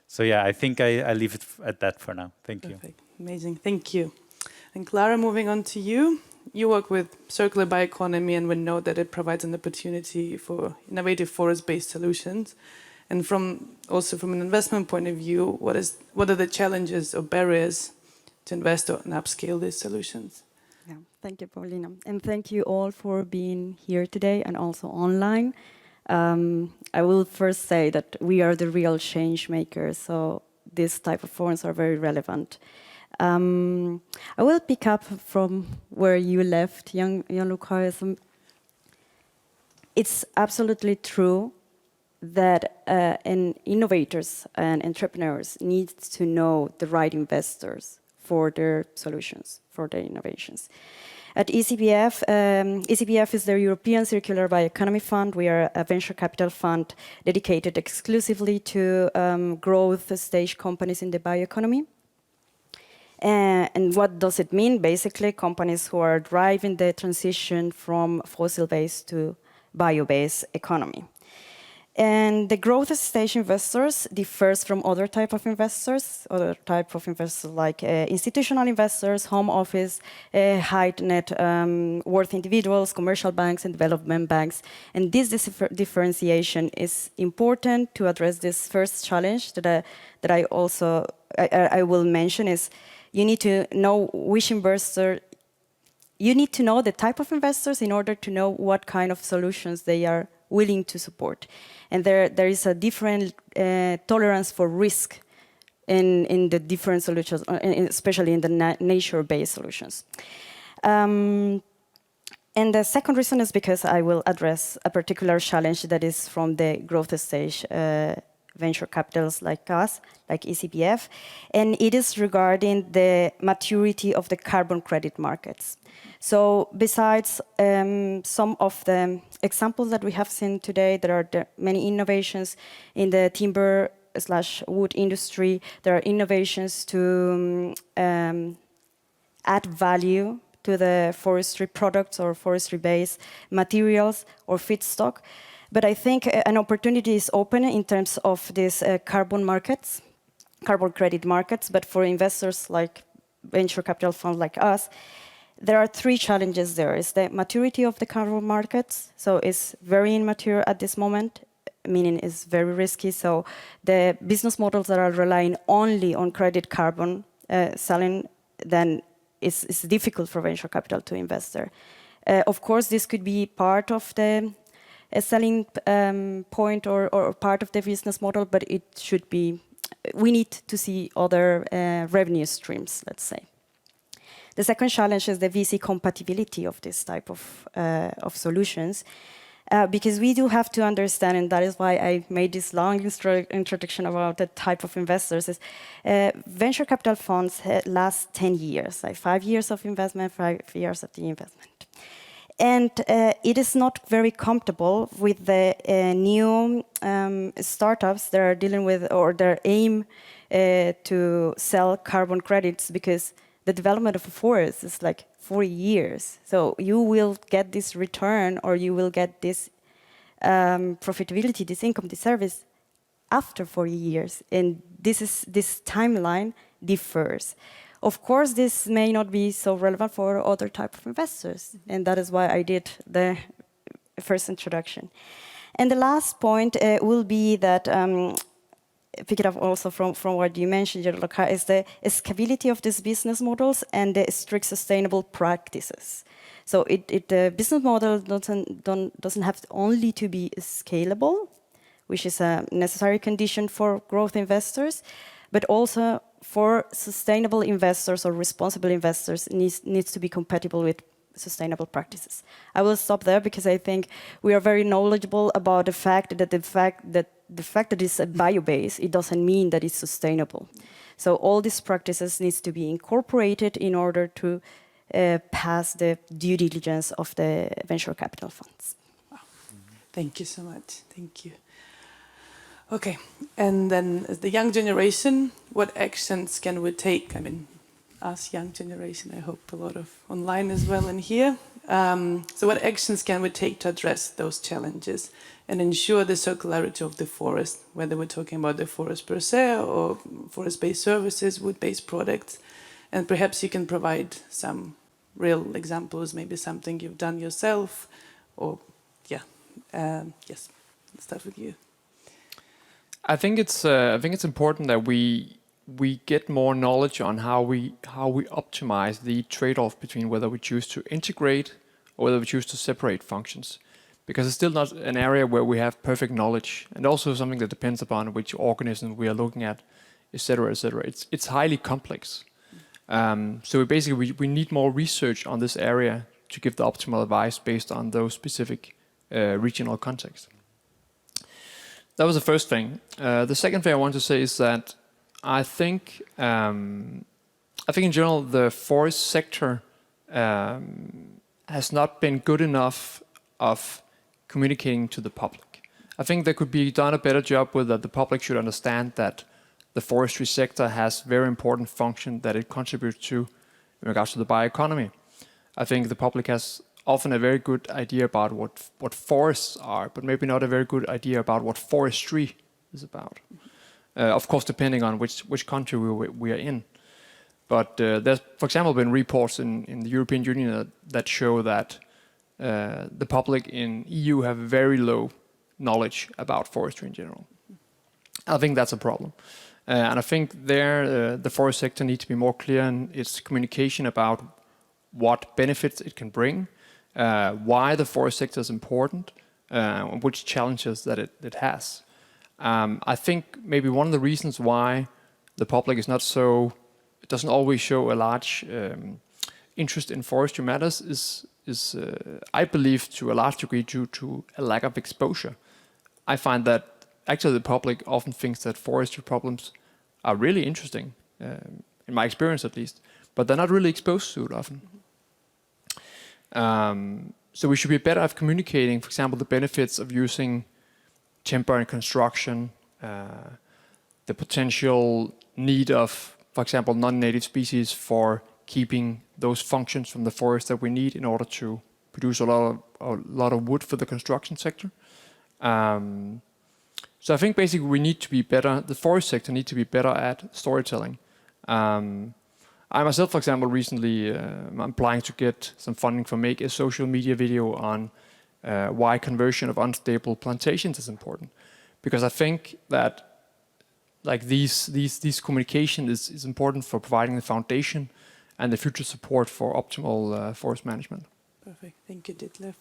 So yeah, I think I leave it at that for now. Thank you.
Perfect. Amazing. Thank you. And Clara, moving on to you. You work with circular bioeconomy and we know that it provides an opportunity for innovative forest-based solutions. And from an investment point of view, what are the challenges or barriers to invest and upscale these solutions?
Yeah, thank you, Paulina. And thank you all for being here today and also online. I will first say that we are the real change makers, so this type of forums are very relevant. I will pick up from where you left, Gianluca. It's absolutely true that innovators and entrepreneurs need to know the right investors for their solutions, for their innovations. At ECBF, ECBF is the European Circular Bioeconomy Fund. We are a venture capital fund dedicated exclusively to growth stage companies in the bioeconomy. And what does it mean? Basically, companies who are driving the transition from fossil-based to bio-based economy. And the growth stage investors differs from other type of investors like institutional investors, home office, high net worth individuals, commercial banks, and development banks. And this differentiation is important to address this first challenge that I will mention is you need to know which investor. You need to know the type of investors in order to know what kind of solutions they are willing to support. And there is a different tolerance for risk in the different solutions, especially in the nature-based solutions. And the second reason is because I will address a particular challenge that is from the growth stage venture capitals like us, like ECBF, and it is regarding the maturity of the carbon credit markets. So besides some of the examples that we have seen today, there are many innovations in the timber/wood industry. There are innovations to add value to the forestry products or forestry-based materials or feedstock. But I think an opportunity is open in terms of these carbon markets, carbon credit markets. But for investors like venture capital funds like us, there are three challenges there. Is the maturity of the carbon markets. So it's very immature at this moment, meaning it's very risky. So the business models that are relying only on credit carbon selling, then it's difficult for venture capital to invest there. Of course, this could be part of the a selling point or part of the business model, but it should be, we need to see other revenue streams, let's say. The second challenge is the VC compatibility of this type of solutions, because we do have to understand, and that is why I made this long introduction about the type of investors, is venture capital funds last 10 years, like 5 years of investment, 5 years of the investment. And it is not very comfortable with the new startups that are dealing with, or their aim to sell carbon credits, because
the development of a forest is like 40 years. So you will get this return, or you will get this profitability, this income, this service after 40 years. And this timeline differs. Of course, this may not be so relevant for other type of investors. And that is why I did the first introduction. And the last point will be that, pick it up also from what you mentioned, Gianluca, is the scalability of these business models and the strict sustainable practices. So the business model doesn't have only to be scalable, which is a necessary condition for growth investors, but also for sustainable investors or responsible investors needs to be compatible with sustainable practices. I will stop there because I think we are very knowledgeable about the fact that it's a bio-base, it doesn't mean that it's sustainable. So all these practices needs to be incorporated in order to pass the due diligence of the venture capital funds.
Wow. Thank you so much. Thank you. Okay, and then as the young generation, what actions can we take? I mean, us young generation, I hope a lot of online as well in here. So what actions can we take to address those challenges and ensure the circularity of the forest, whether we're talking about the forest per se or forest-based services, wood-based products? And perhaps you can provide some real examples, maybe something you've done yourself, or yes, let's start with you.
I think it's important that we get more knowledge on how we optimize the trade-off between whether we choose to integrate or whether we choose to separate functions, because it's still not an area where we have perfect knowledge, and also something that depends upon which organism we are looking at, etc., etc. It's highly complex. So we need more research on this area to give the optimal advice based on those specific regional contexts. That was the first thing. The second thing I want to say is that I think in general the forest sector has not been good enough of communicating to the public. I think there could be done a better job with that. The public should understand that the forestry sector has very important function that it contributes to in regards to the bioeconomy. I think the public has often a very good idea about what forests are, but maybe not a very good idea about what forestry is about. Of course, depending on which country we are in. But there's, for example, been reports in the European Union that show that the public in EU have very low knowledge about forestry in general. I think that's a problem. And I think the forest sector needs to be more clear in its communication about what benefits it can bring, why the forest sector is important, which challenges that it has. I think maybe one of the reasons why the public is it doesn't always show a large interest in forestry matters is I believe, to a large degree due to a lack of exposure. I find that actually the public often thinks that forestry problems are really interesting, in my experience at least, but they're not really exposed to it often. So we should be better at communicating, for example, the benefits of using timber in construction, the potential need of, for example, non-native species for keeping those functions from the forest that we need in order to produce a lot of wood for the construction sector. So I think basically we need to be better, the forest sector needs to be better at storytelling. I myself, for example, recently I'm applying to get some funding for make a social media video on why conversion of unstable plantations is important. Because I think that like these communication is important for providing the foundation and the future support for optimal forest management.
Perfect. Thank you, Ditlev.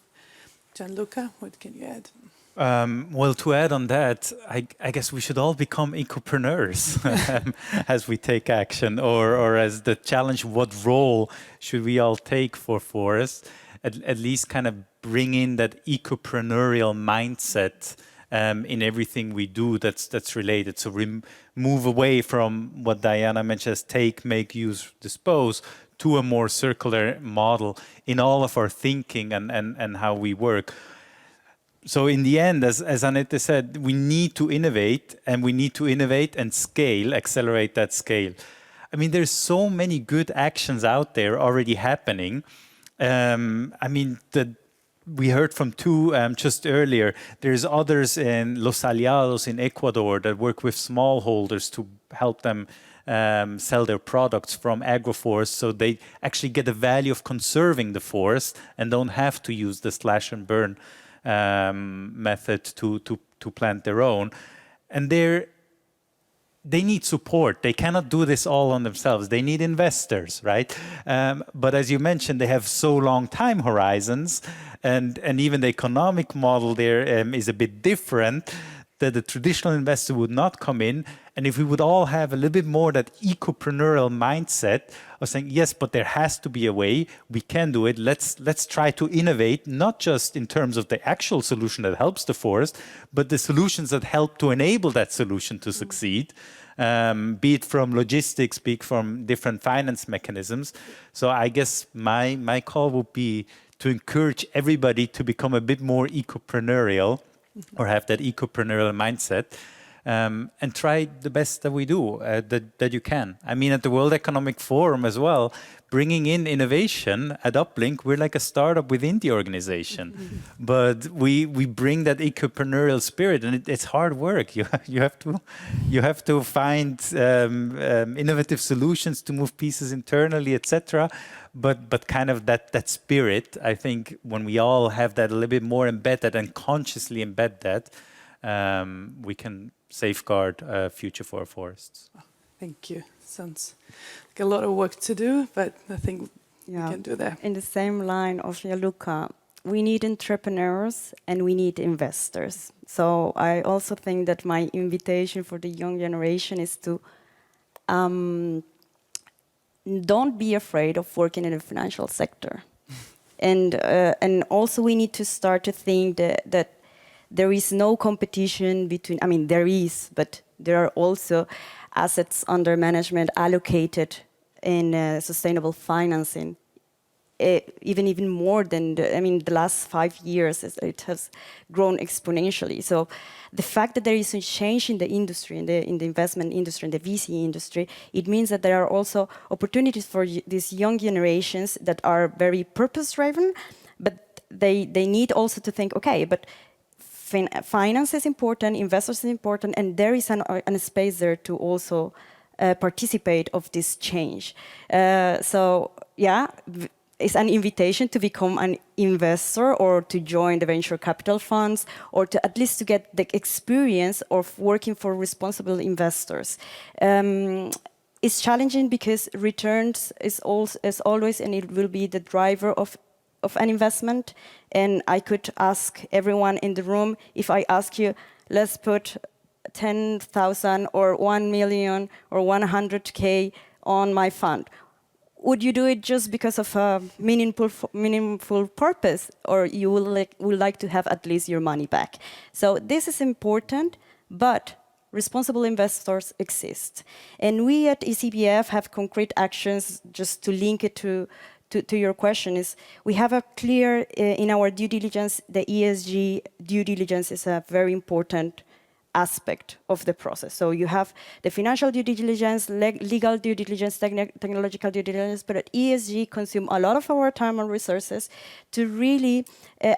Gianluca, what can you add?
Well, to add on that, I guess we should all become ecopreneurs as we take action, or as the challenge, what role should we all take for forests? At least kind of bring in that ecopreneurial mindset in everything we do that's related. So move away from what Diana mentioned as take, make, use, dispose, to a more circular model in all of our thinking and how we work. So in the end, as Annette said, we need to innovate, and we need to innovate and scale, accelerate that scale. I mean, there's so many good actions out there already happening. I mean, we heard from two just earlier. There's others in Los Aliados in Ecuador that work with smallholders to help them sell their products from agroforests, so they actually get the value of conserving the forest and don't have to use the slash and burn method to plant their own. And they need support. They cannot do this all on themselves. They need investors, right? But as you mentioned, they have so long time horizons, and even the economic model there is a bit different, that the traditional investor would not come in. And if we would all have a little bit more that ecopreneurial mindset of saying, yes, but there has to be a way, we can do it. Let's try to innovate, not just in terms of the actual solution that helps the forest, but the solutions that help to enable that solution to succeed, be it from logistics, be it from different finance mechanisms. So I guess my call would be to encourage everybody to become a bit more ecopreneurial, or have that ecopreneurial mindset, and try the best that we do, that you can. I mean, at the World Economic Forum as well, bringing in innovation at Uplink, we're like a startup within the organization. But we bring that ecopreneurial spirit, and it's hard work. You have to find innovative solutions to move pieces internally, etc. But kind of that spirit, I think, when we all have that a little bit more embedded and consciously embed that, we can safeguard future for our forests.
Thank you. Sounds like a lot of work to do, but I think we can do that.
In the same line of Gianluca, we need entrepreneurs and we need investors. So I also think that my invitation for the young generation is to don't be afraid of working in the financial sector. And also we need to start to think that there is no competition between, I mean, there is, but there are also assets under management allocated in sustainable financing, even more than, the last 5 years, it has grown exponentially. So the fact that there is a change in the industry, in the investment industry, in the VC industry, it means that there are also opportunities for these young generations that are very purpose-driven, but they need also to think, okay, but finance is important, investors is important, and there is a space there to also participate of this change. So yeah, it's an invitation to become an investor or to join the venture capital funds, or to at least to get the experience of working for responsible investors. It's challenging because returns is always, and it will be the driver of an investment. And I could ask everyone in the room, if I ask you, let's put 10,000 or 1 million or 100K on my fund. Would you do it just because of a meaningful purpose, or you would like to have at least your money back? So this is important, but responsible investors exist. And we at ECBF have concrete actions, just to link it to your question, is we have a clear, in our due diligence, the ESG due diligence is a very important aspect of the process. So you have the financial due diligence, legal due diligence, technological due diligence, but ESG consume a lot of our time and resources to really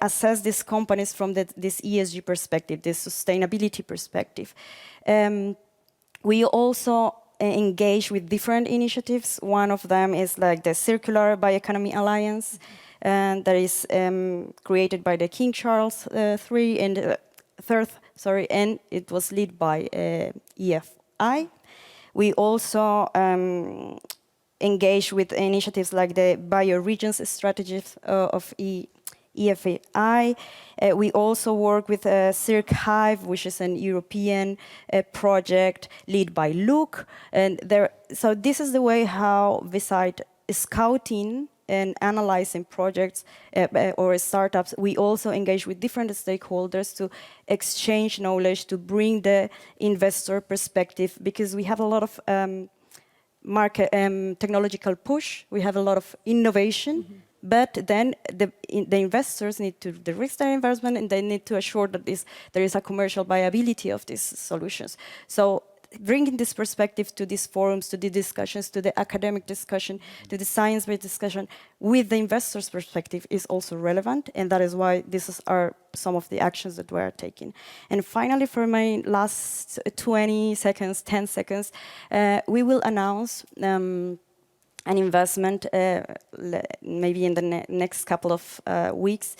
assess these companies from this ESG perspective, this sustainability perspective. We also engage with different initiatives. One of them is like the Circular Bioeconomy Alliance, and that is created by the King Charles III and and it was led by EFI. We also engage with initiatives like the bioregions strategies of EFI. We also work with Circ Hive, which is an European project led by Luke. So this is the way how, beside scouting and analyzing projects or startups, we also engage with different stakeholders to exchange knowledge, to bring the investor perspective, because we have a lot of market technological push, we have a lot of innovation, but then the investors need to de-risk their investment, and they need to assure that there is a commercial viability of these solutions. So bringing this perspective to these forums, to the discussions, to the academic discussion, to the science-based discussion with the investors' perspective is also relevant, and that is why these are some of the actions that we are taking. And finally, for my last 20 seconds, 10 seconds, we will announce an investment maybe in the next couple of weeks,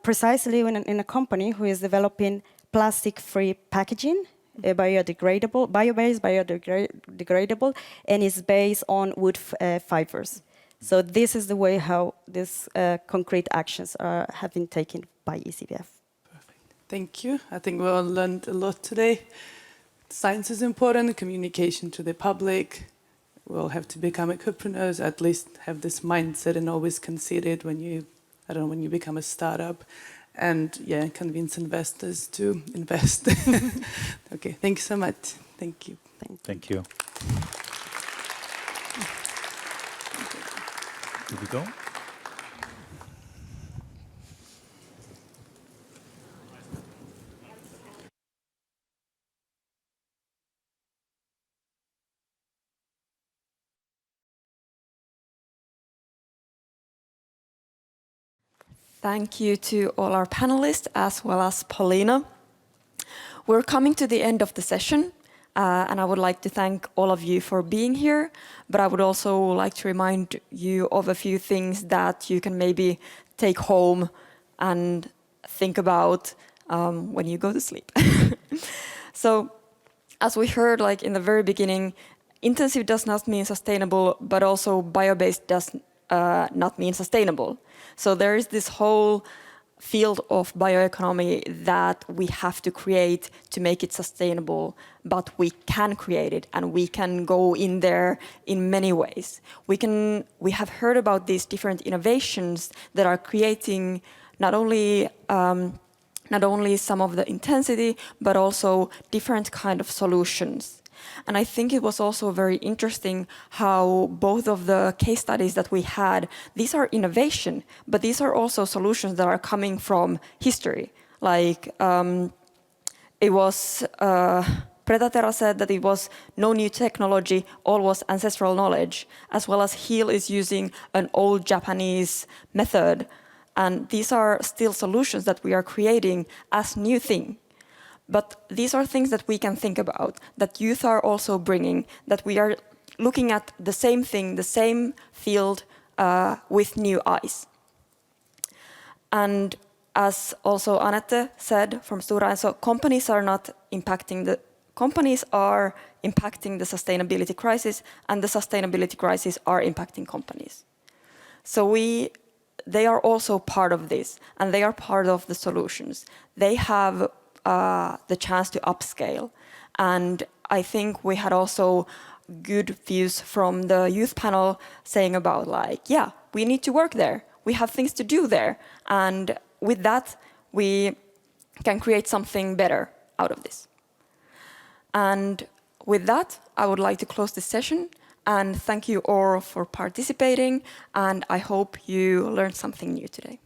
precisely in a company who is developing plastic-free packaging, bio-based, biodegradable, and is based on wood fibers. So this is the way how these concrete actions have been taken by ECBF.
Perfect. Thank you. I think we all learned a lot today. Science is important, communication to the public. We all have to become entrepreneurs, at least have this mindset and always consider it when you, when you become a startup. And yeah, convince investors to invest. Okay, thank you so much. Thank you.
Thank you. Here we go.
Thank you to all our panelists as well as Paulina. We're coming to the end of the session, and I would like to thank all of you for being here, but I would also like to remind you of a few things that you can maybe take home and think about when you go to sleep. So, as we heard like in the very beginning, intensive does not mean sustainable, but also bio-based does not mean sustainable. So there is this whole field of bioeconomy that we have to create to make it sustainable, but we can create it and we can go in there in many ways. We have heard about these different innovations that are creating not only some of the intensity, but also different kind of solutions. And I think it was also very interesting how both of the case studies that we had, these are innovation, but these are also solutions that are coming from history. Like it was, Predatera said that it was no new technology, all was ancestral knowledge, as well as Heel is using an old Japanese method. And these are still solutions that we are creating as new thing. But these are things that we can think about, that youth are also bringing, that we are looking at the same thing, the same field with new eyes. And as also Anette said from Stora Enso, companies are impacting the sustainability crisis, and the sustainability crisis are impacting companies. So they are also part of this, and they are part of the solutions. They have the chance to upscale. And I think we had also good views from the youth panel saying about like, yeah, we need to work there. We have things to do there. And with that, we can create something better out of this. And with that, I would like to close this session and thank you all for participating. And I hope you learned something new today.